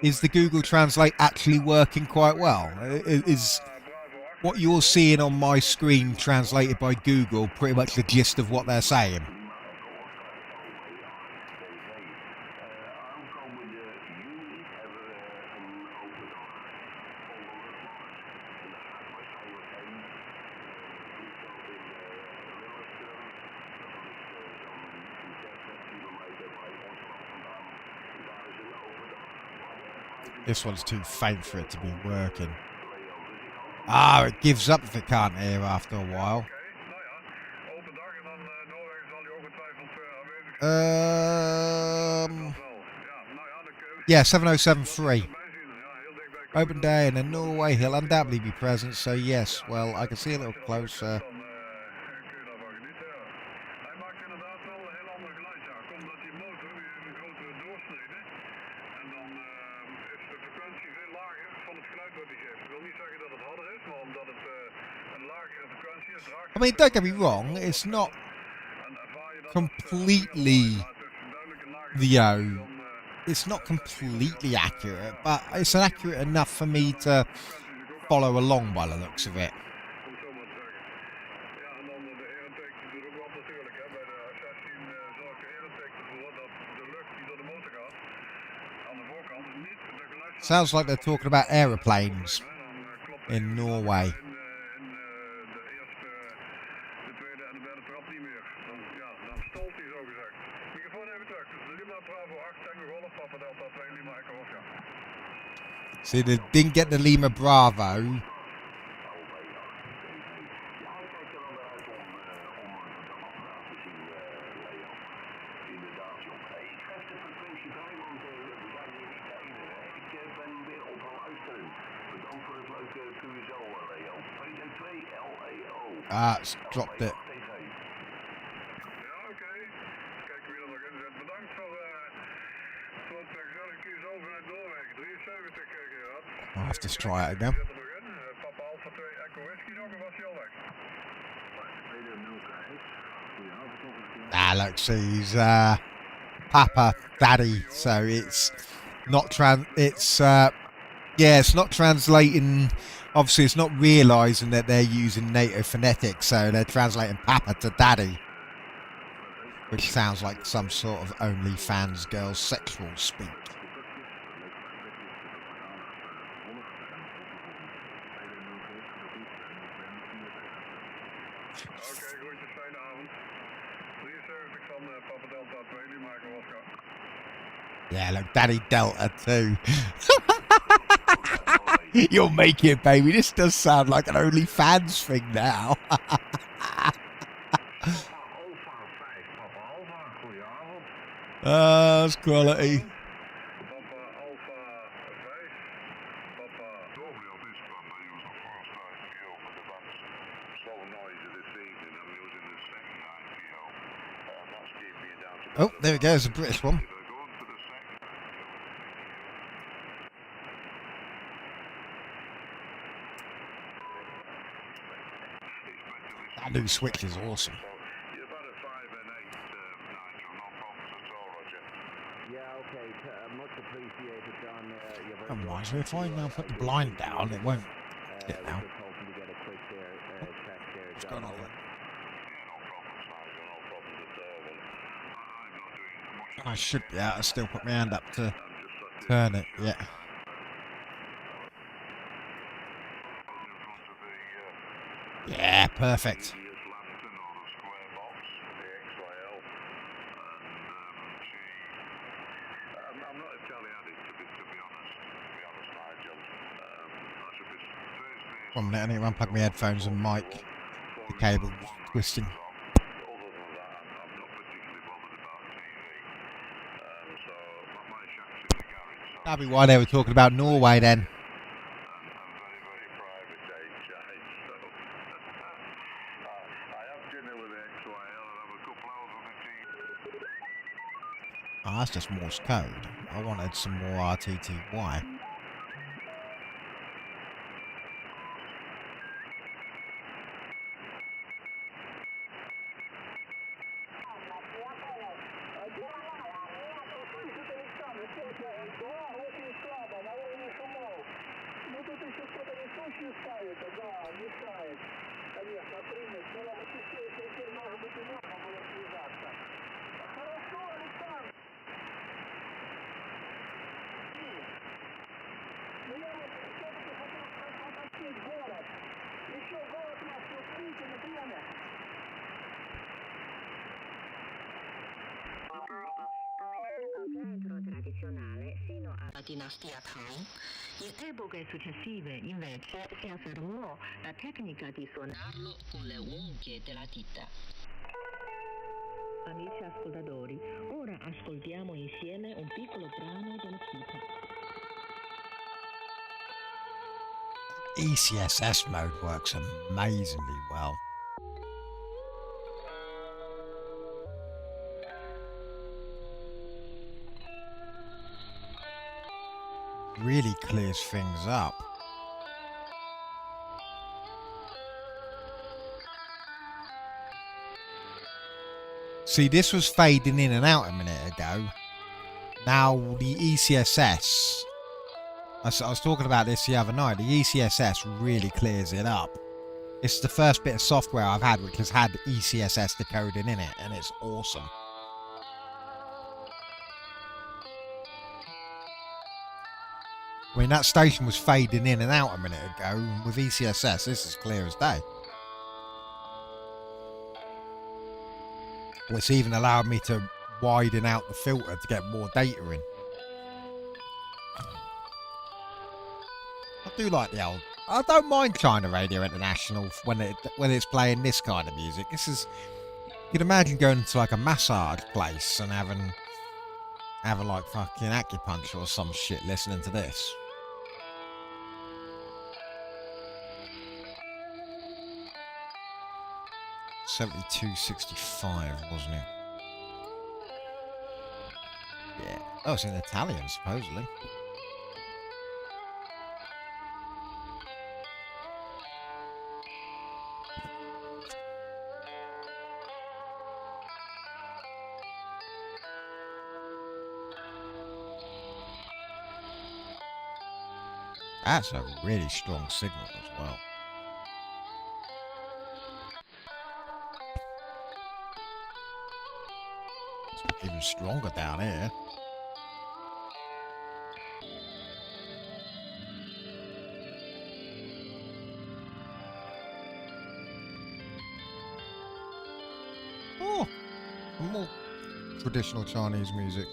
Speaker 1: Is the Google Translate actually working quite well? Is what you're seeing on my screen translated by Google pretty much the gist of what they're saying? This one's too faint for it to be working. Ah, it gives up if it can't hear after a while. Yeah, 7073. Open day and in Norway, he'll undoubtedly be present, so yes, well, I can see a little closer. I mean, don't get me wrong, it's not completely, it's not completely accurate, but it's accurate enough for me to follow along by the looks of it. Sounds like they're talking about aeroplanes in Norway. See, they didn't get the Lima Bravo.
Speaker 8: Bedankt voor het leuke QSO, Leo.
Speaker 1: It's dropped it.
Speaker 9: Ja, oké. Kijken wie er nog in zit. Bedankt voor het gezellig kies over uit Noorwegen. 73 Gerard.
Speaker 1: I'll have to try it again.
Speaker 9: Zit er nog in? Papa Alpha 2 Echo Whisky nog of was hij al weg?
Speaker 1: Ah, look, see, he's Papa, Daddy, so it's not it's not translating. Obviously, it's not realising that they're using native phonetics, so they're translating Papa to Daddy, which sounds like some sort of OnlyFans girl sexual speak.
Speaker 9: Oké, groetjes, fijne avond. 73 van Papa Delta 2, die maken we wat.
Speaker 1: Yeah, look, Daddy Delta too. You'll make it, baby. This does sound like an OnlyFans thing now. That's quality. Oh, there it goes, a British one. That new switch is awesome. Otherwise, if I now put the blind down, it won't get now. What's going on there? I should be able to still put my hand up to turn it, yeah. Yeah, perfect. One minute, I need to unplug my headphones and mic. The cable twisting. That'd be why they were talking about Norway then. Oh, that's just Morse code. I wanted some more RTTY.
Speaker 10: Dinastia Tang. In epoche successive, invece, si affermò la tecnica di suonarlo con le unghie della dita. Amici ascoltatori, ora ascoltiamo insieme un piccolo brano della cita.
Speaker 1: ECSS mode works amazingly well. Really clears things up. See, this was fading in and out a minute ago. Now the ECSS, I was talking about this the other night, the ECSS really clears it up. It's the first bit of software I've had which has had ECSS decoding in it, and it's awesome. I mean, that station was fading in and out a minute ago, and with ECSS, this is clear as day. Well, it's even allowed me to widen out the filter to get more data in. I do like the old... I don't mind China Radio International when it's playing this kind of music. This is... You can imagine going to like a massage place and having like fucking acupuncture or some shit listening to this. 7265, wasn't it? Yeah. Oh, it's in Italian, supposedly. That's a really strong signal as well. It's even stronger down here. Oh, more traditional Chinese music.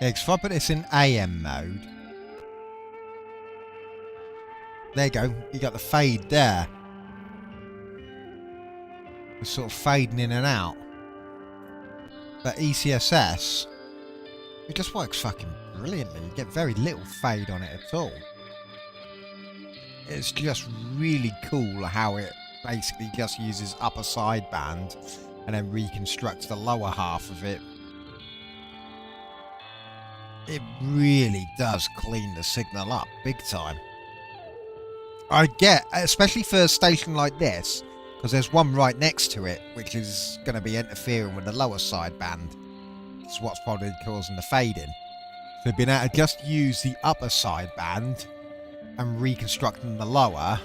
Speaker 1: Yeah, 'cause if I put this in AM mode, there you go. You got the fade there. It's sort of fading in and out. But ECSS, it just works fucking brilliantly. You get very little fade on it at all. It's just really cool how it basically just uses upper sideband and then reconstructs the lower half of it. It really does clean the signal up big time. I get, especially for a station like this, because there's one right next to it, which is going to be interfering with the lower sideband. It's what's probably causing the fading. So being able to just use the upper sideband and reconstructing the lower,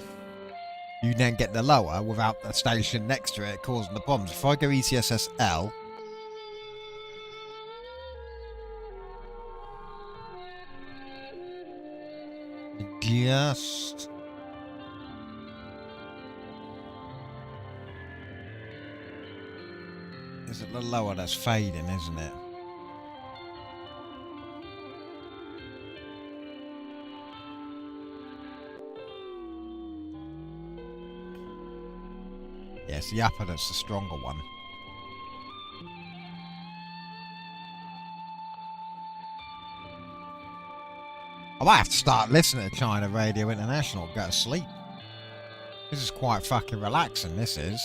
Speaker 1: you then get the lower without the station next to it causing the problems. If I go ECSS-L, just... Is it the lower that's fading, isn't it? Yes, the upper that's the stronger one. I might have to start listening to China Radio International and go to sleep. This is quite fucking relaxing, this is.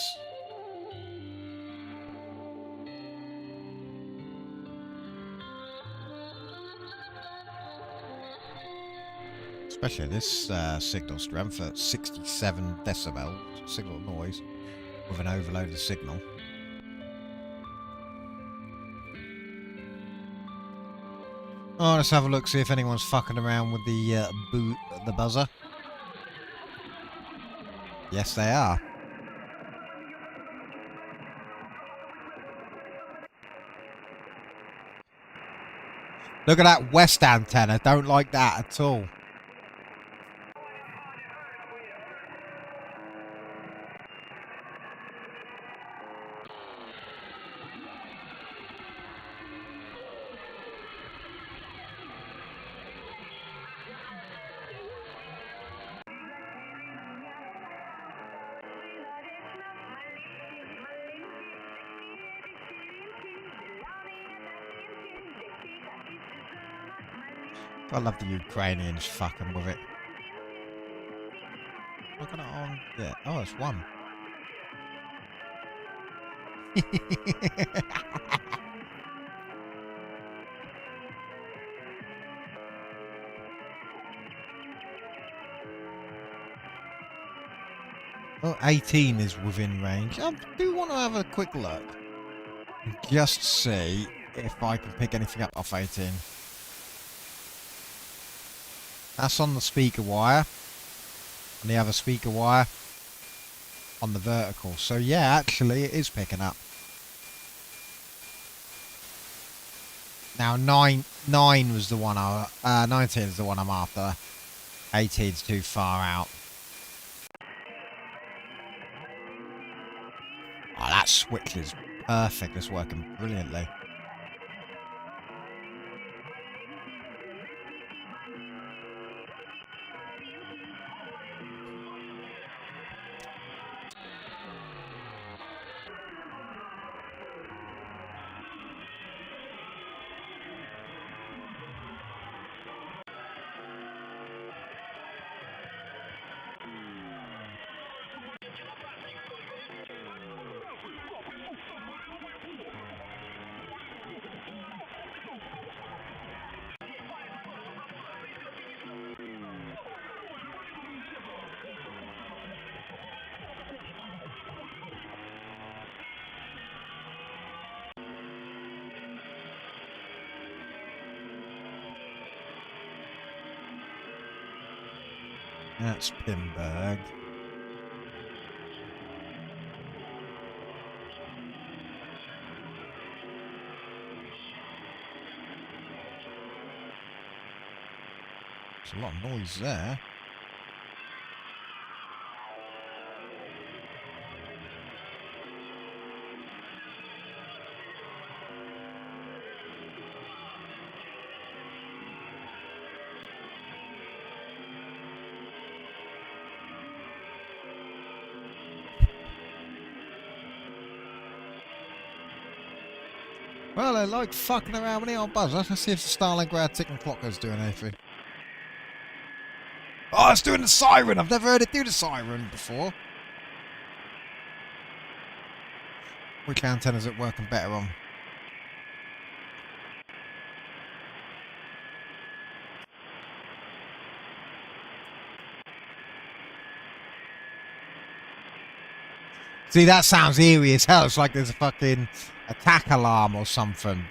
Speaker 1: Especially this signal strength at 67 decibels, signal noise, with an overloaded signal. Oh, let's have a look, see if anyone's fucking around with the buzzer. Yes, they are. Look at that west antenna. Don't like that at all. I love the Ukrainians fucking with it. Look at it on there. Oh, it's one. Well, 18 is within range. I do want to have a quick look. Just see if I can pick anything up off 18. That's on the speaker wire. And the other speaker wire on the vertical. So yeah, actually it is picking up. Now 9 was the one 19 is the one I'm after. 18's too far out. Oh, that switch is perfect. It's working brilliantly. That's Pimberg. There's a lot of noise there. Well, they're like fucking around with the old buzzer. Let's see if the Stalingrad ticking clock is doing anything. Oh, it's doing the siren! I've never heard it do the siren before. Which antenna is it working better on? See, that sounds eerie as hell. It's like there's a fucking attack alarm or something.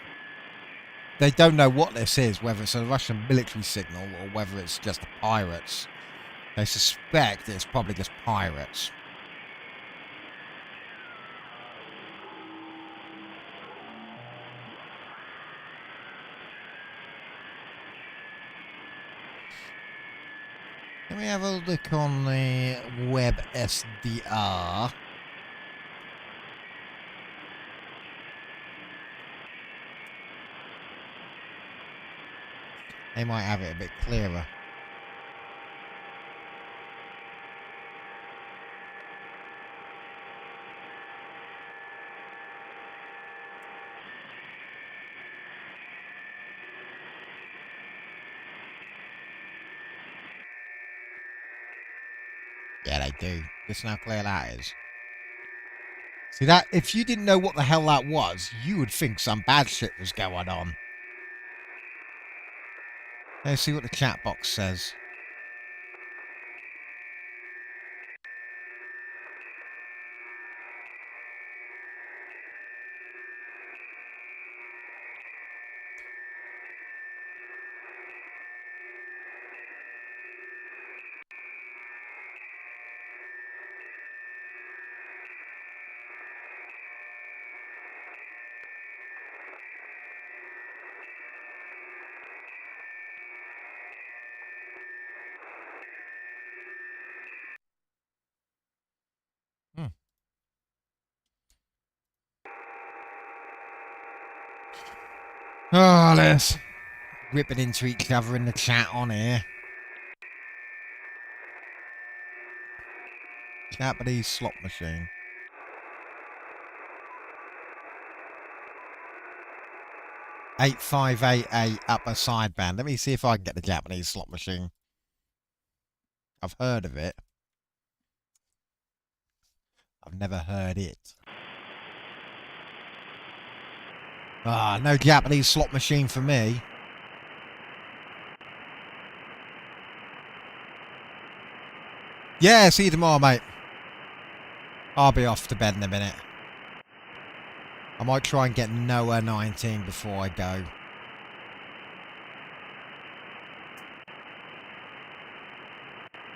Speaker 1: They don't know what this is, whether it's a Russian military signal or whether it's just pirates. They suspect it's probably just pirates. Let me have a look on the web SDR. They might have it a bit clearer. Yeah, they do. Listen how clear that is. See that? If you didn't know what the hell that was, you would think some bad shit was going on. Let's see what the chat box says. Oh, let's rip it into each other in the chat on here. Japanese slot machine. $8588 upper sideband. Let me see if I can get the Japanese slot machine. I've heard of it. I've never heard it. Ah, no Japanese slot machine for me. Yeah, see you tomorrow, mate. I'll be off to bed in a minute. I might try and get Noah 19 before I go.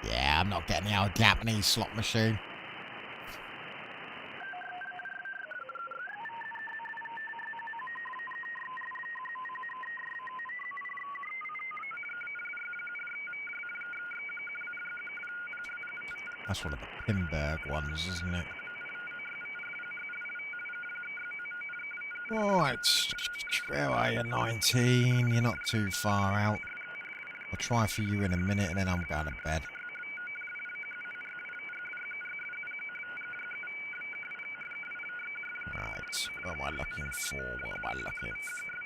Speaker 1: Yeah, I'm not getting the old Japanese slot machine. That's one of the Pimberg ones, isn't it? Right. Where are you, 19? You're not too far out. I'll try for you in a minute and then I'm going to bed. Right. What am I looking for? What am I looking for?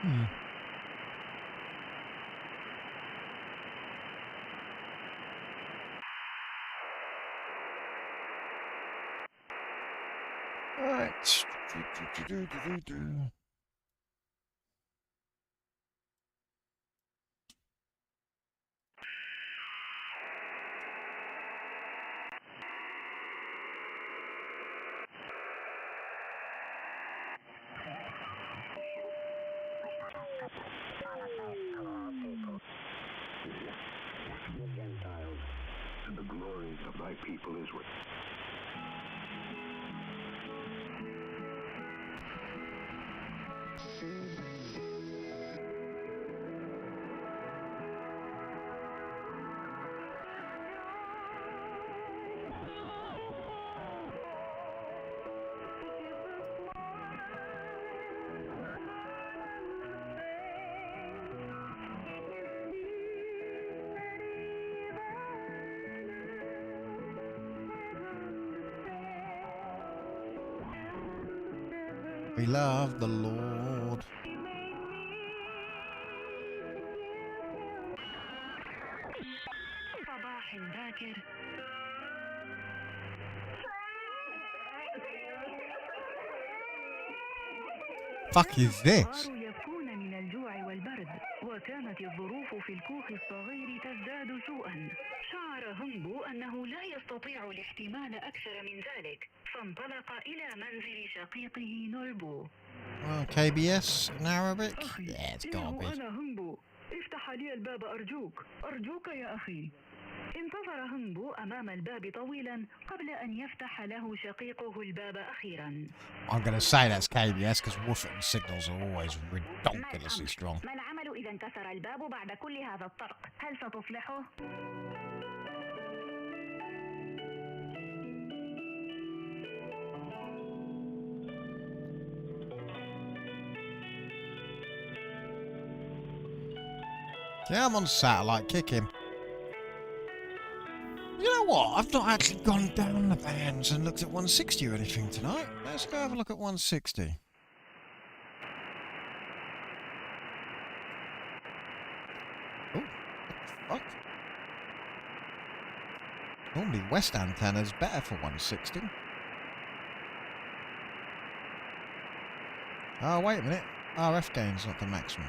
Speaker 1: Alright.
Speaker 8: Gentiles, and the glories of thy people Israel.
Speaker 1: We love the Lord.
Speaker 10: صباح باكر.
Speaker 1: Fuck is this?
Speaker 10: الصغار يبكون من الجوع والبرد، وكانت الظروف في الكوخ الصغير تزداد سوءا. شعر هنبو أنه لا يستطيع الاحتمال أكثر من ذلك، فانطلق إلى منزل شقيقه نوربو.
Speaker 1: KBS in Arabic?
Speaker 10: أخي،
Speaker 1: Yeah, it's gotta
Speaker 10: إنه
Speaker 1: be.
Speaker 10: أنا هنبو، افتح لي الباب أرجوك، أرجوك يا أخي. انتظر هنبو أمام الباب طويلا قبل أن يفتح له شقيقه الباب أخيرا.
Speaker 1: I'm gonna say that's KBS because woofing signals are always ridiculously strong.
Speaker 10: ما العمل إذا انكسر الباب بعد كل هذا الطرق؟ هل ستصلحه؟
Speaker 1: Yeah, I'm on satellite. Kick him. You know what? I've not actually gone down the bands and looked at 160 or anything tonight. Let's go have a look at 160. Oh, what the fuck? Normally west antenna's better for 160. Oh, wait a minute. RF gain's not the maximum.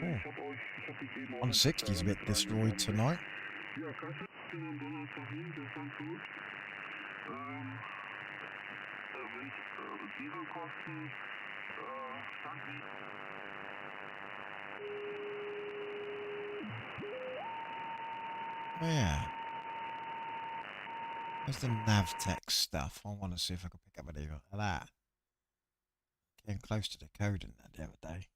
Speaker 1: Oh. 160's a bit destroyed tonight. Oh, yeah. There's the Navtech stuff. I want to see if I can pick up any of that. Came close to decoding that the other day.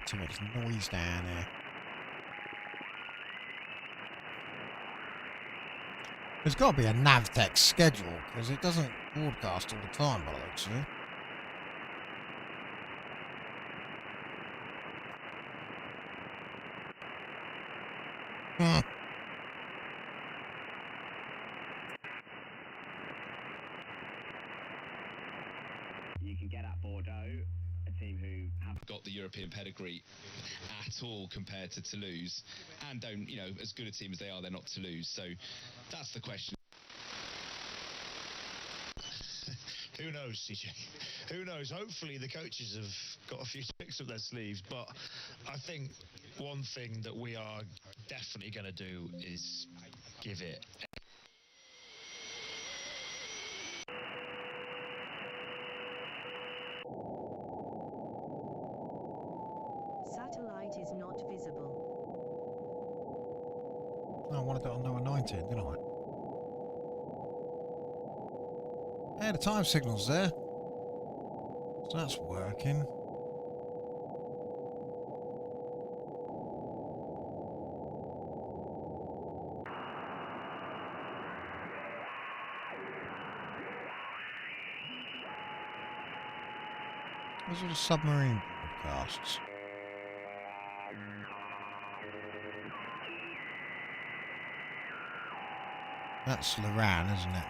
Speaker 1: Too much noise down there. There's got to be a Navtech schedule, because it doesn't broadcast all the time by the looks of it.
Speaker 11: You can get at Bordeaux, a team who haven't got the European pedigree at all compared to Toulouse, and don't, you know, as good a team as they are, they're not Toulouse. So that's the question.
Speaker 12: Who knows, CJ? Who knows? Hopefully the coaches have got a few tricks up their sleeves, but I think one thing that we are definitely going to do is give it.
Speaker 5: Satellite is not visible.
Speaker 1: I wanted it on number 19, didn't I? Yeah, the time signal's there. So that's working. Those are the submarine broadcasts. That's Loran, isn't it?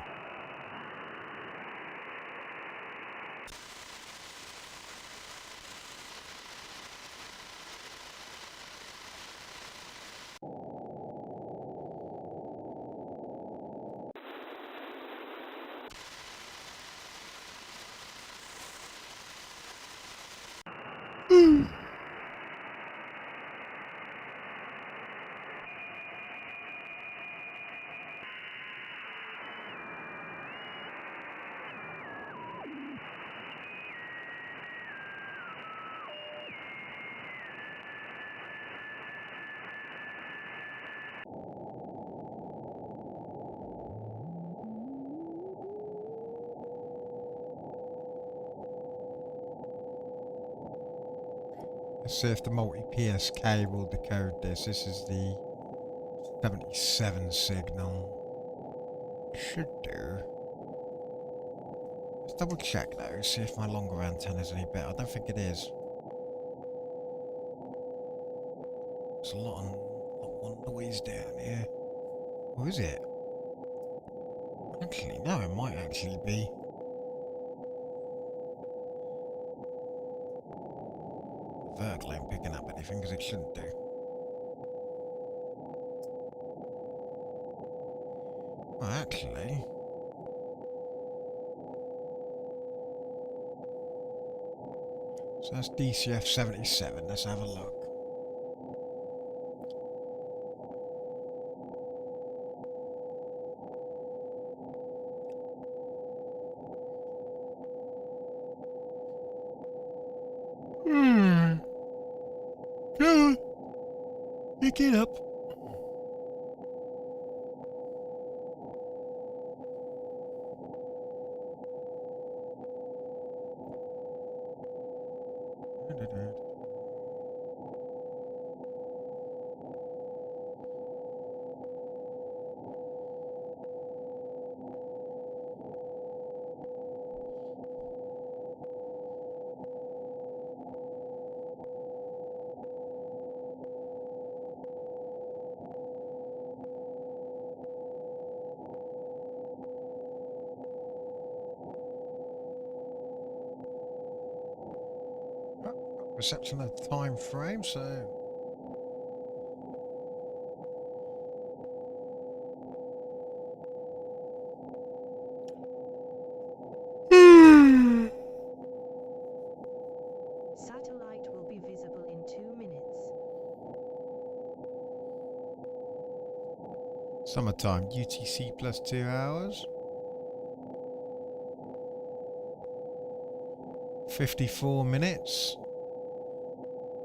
Speaker 1: Let's see if the multi-PSK will decode this. This is the 77 signal. Should do. Let's double check though, see if my longer antenna is any better. I don't think it is. There's a lot more noise down here. Or is it? Actually, no, it might actually be. Vertical ain't picking up anything because it shouldn't do. Well, actually. So that's DCF 77. Let's have a look. Go on. Pick it up. Reception of the time frame, so
Speaker 5: Satellite will be visible in 2 minutes.
Speaker 1: summertime UTC plus 2 hours. 54 minutes.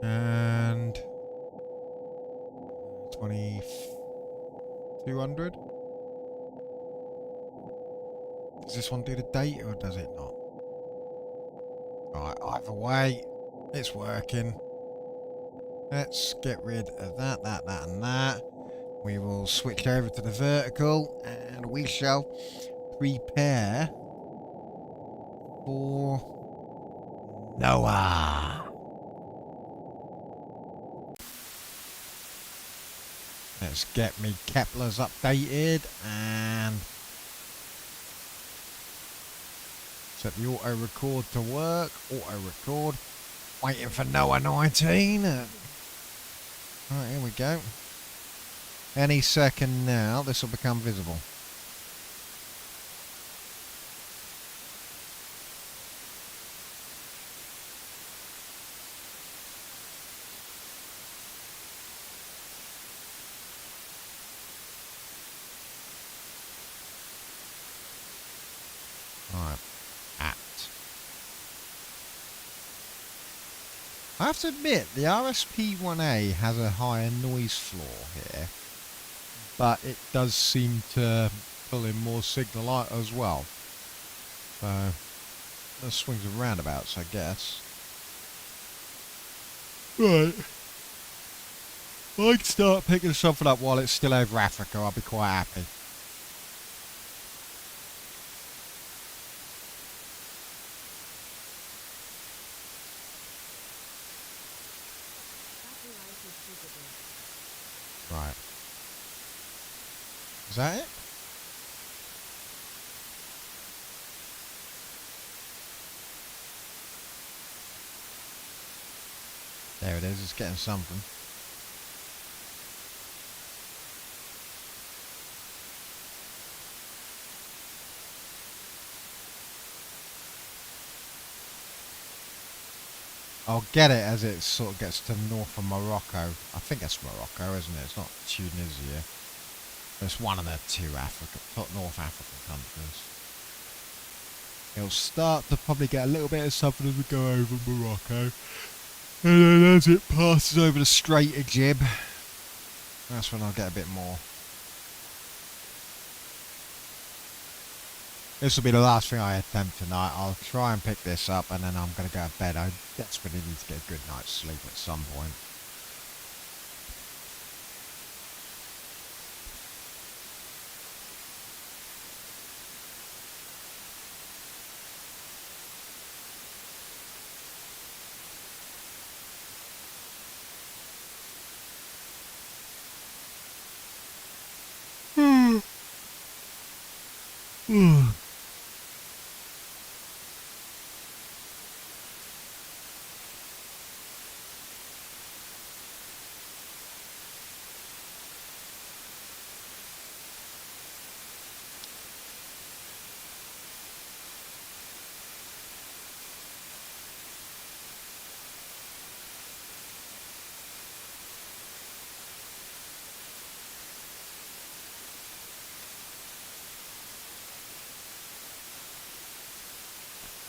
Speaker 1: And 2200. Does this one do the date or does it not? Alright, either way, it's working. Let's get rid of that, and that. We will switch over to the vertical and we shall prepare for Noah. Let's get me Kepler's updated and set the auto record to work. Auto record. Waiting for Noah 19. Right, here we go. Any second now, this will become visible. I have to admit, the RSP1A has a higher noise floor here. but it does seem to pull in more signal out as well. So that swings and roundabouts, I guess. Right. If I can start picking something up while it's still over Africa, I'll be quite happy. Right. Is that it? There it is, it's getting something. I'll get it as it sort of gets to north of Morocco. I think that's Morocco, isn't it? It's not Tunisia. It's one of the two North African countries. It'll start to probably get a little bit of something as we go over Morocco. And then as it passes over the Strait of Gib, that's when I'll get a bit more. This will be the last thing I attempt tonight. I'll try and pick this up and then I'm going to go to bed. I desperately need to get a good night's sleep at some point.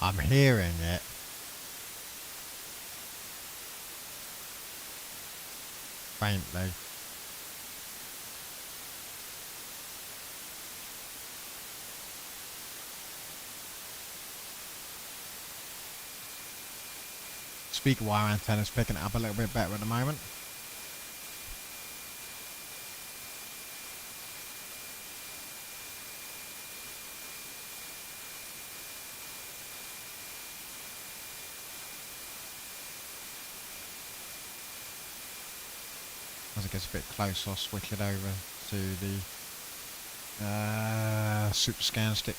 Speaker 1: I'm hearing it. Faintly. Speaker wire antenna's picking it up a little bit better at the moment. As it gets a bit closer, I'll switch it over to the super scan stick.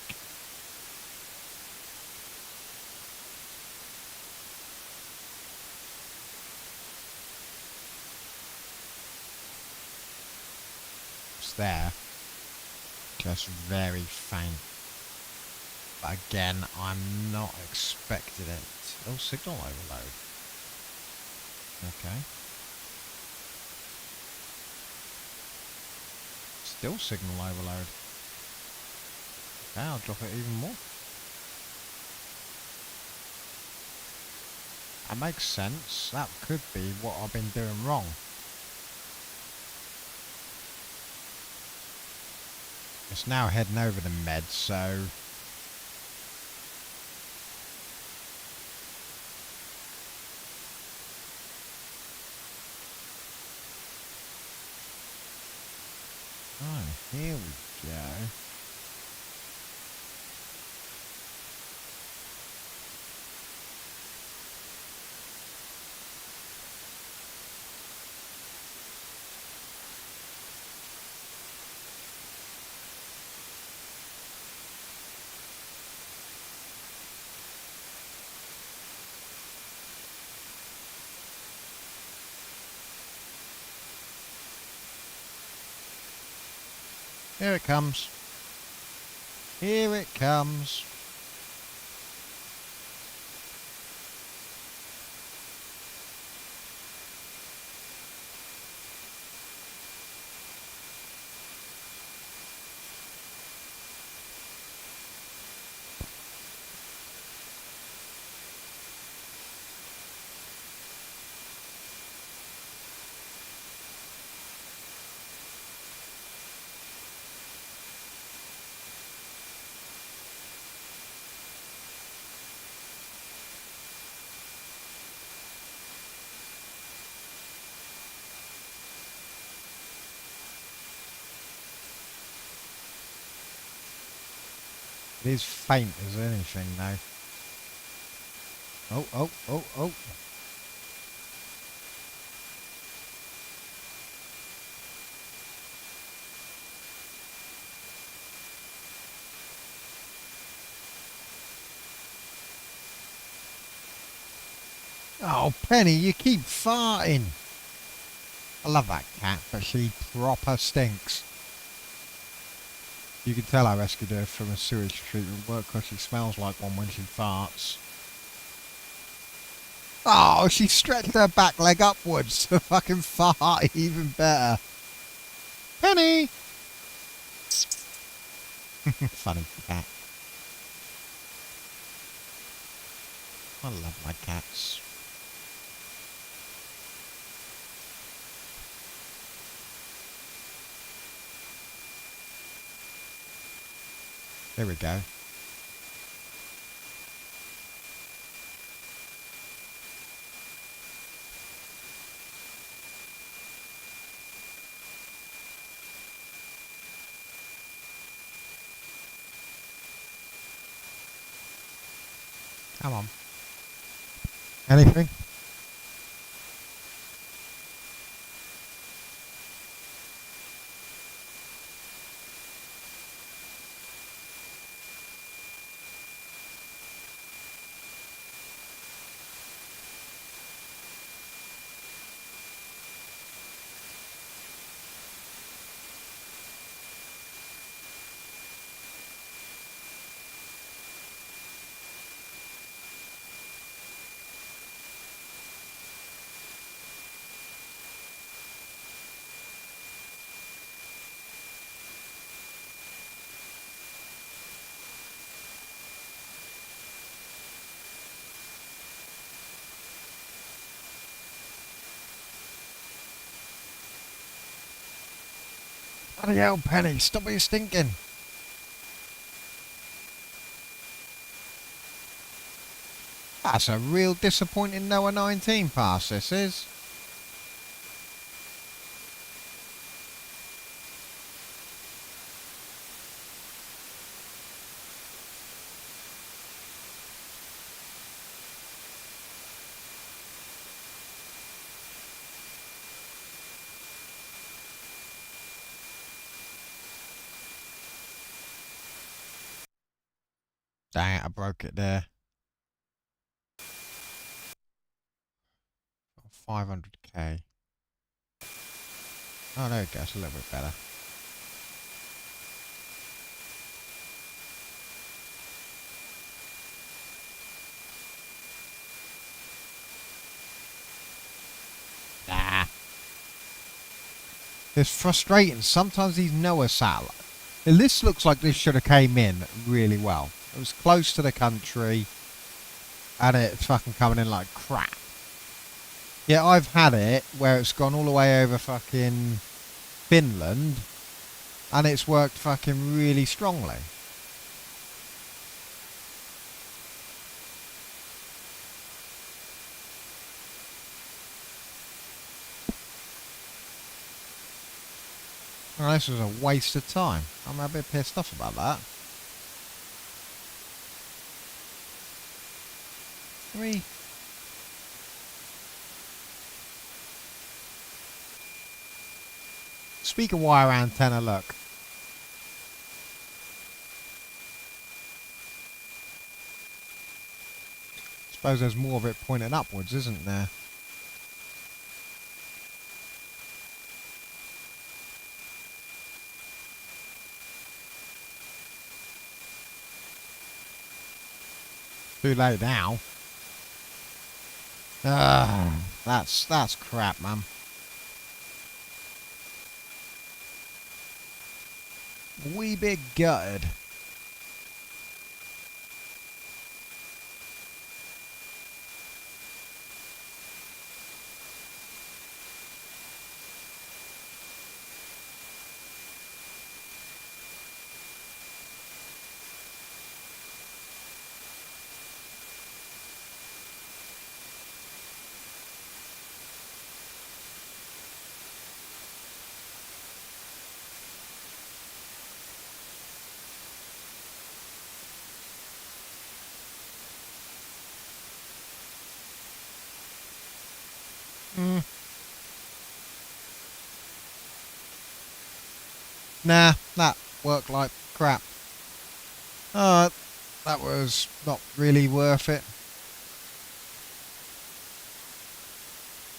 Speaker 1: It's there, just very faint. But again, I'm not expecting it. Oh, signal overload. Okay. Still signal overload. Okay, I'll drop it even more. That makes sense. That could be what I've been doing wrong. It's now heading over the med, so oh, here we go. Here it comes. Here it comes. It is faint as anything though. Oh, oh, oh, oh. Oh, Penny, you keep farting. I love that cat, but she proper stinks. You can tell I rescued her from a sewage treatment work because she smells like one when she farts. Oh, she stretched her back leg upwards to fucking fart even better. Penny! Funny cat. I love my cats. There we go. Come on. Anything? Bloody hell, Penny, stop your stinking. That's a real disappointing Noah 19 pass, this is. Dang it, I broke it there. 500k. Oh, there we go, it's a little bit better. Nah. It's frustrating. Sometimes these Noah satellites. This looks like this should have came in really well. It was close to the country. And it's fucking coming in like crap. Yeah, I've had it where it's gone all the way over fucking Finland. And it's worked fucking really strongly. Well, this was a waste of time. I'm a bit pissed off about that. Speaker wire antenna, look. Suppose there's more of it pointing upwards, isn't there? Too late now. That's crap, man. Wee bit gutted. Nah, that worked like crap. That was not really worth it.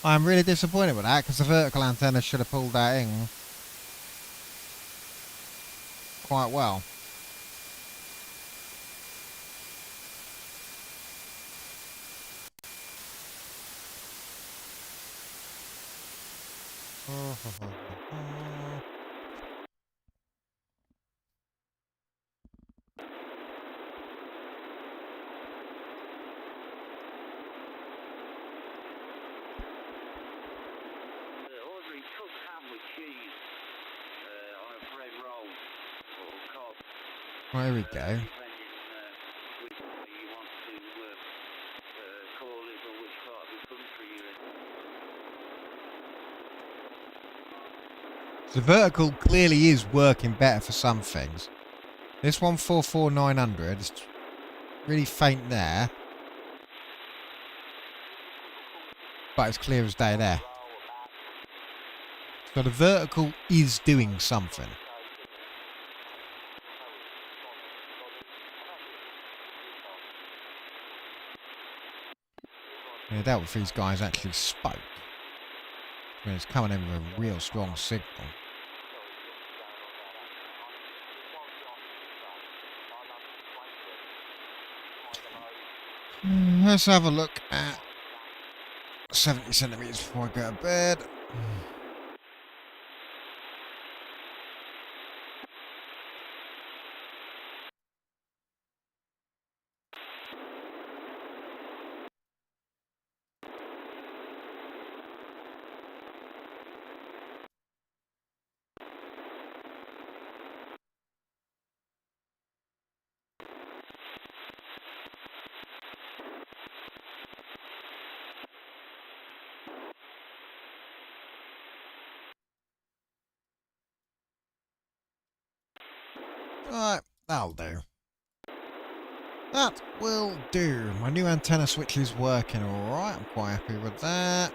Speaker 1: I'm really disappointed with that because the vertical antenna should have pulled that in quite well.
Speaker 13: Ordering cooked ham with cheese on a bread roll or cob.
Speaker 1: Well, here we go.
Speaker 13: Depending which way you want to call it or which part of the country you're in.
Speaker 1: The vertical clearly is working better for some things. This 144-900 is really faint there, but it's clear as day there. So the vertical is doing something. I doubt if these guys actually spoke. I mean, it's coming in with a real strong signal. Let's have a look at 70 centimeters before I go to bed. Right, that'll do. That will do. My new antenna switch is working alright. I'm quite happy with that.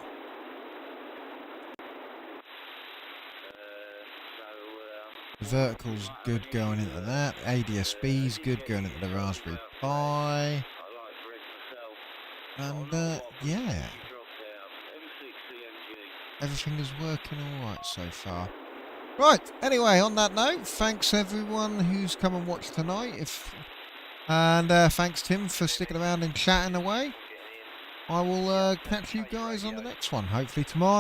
Speaker 1: The vertical's good going into that. ADSB's good going into the Raspberry Pi. And yeah. Everything is working alright so far. Right, anyway, on that note, thanks everyone who's come and watched tonight. And thanks Tim for sticking around and chatting away. I will catch you guys on the next one, hopefully tomorrow.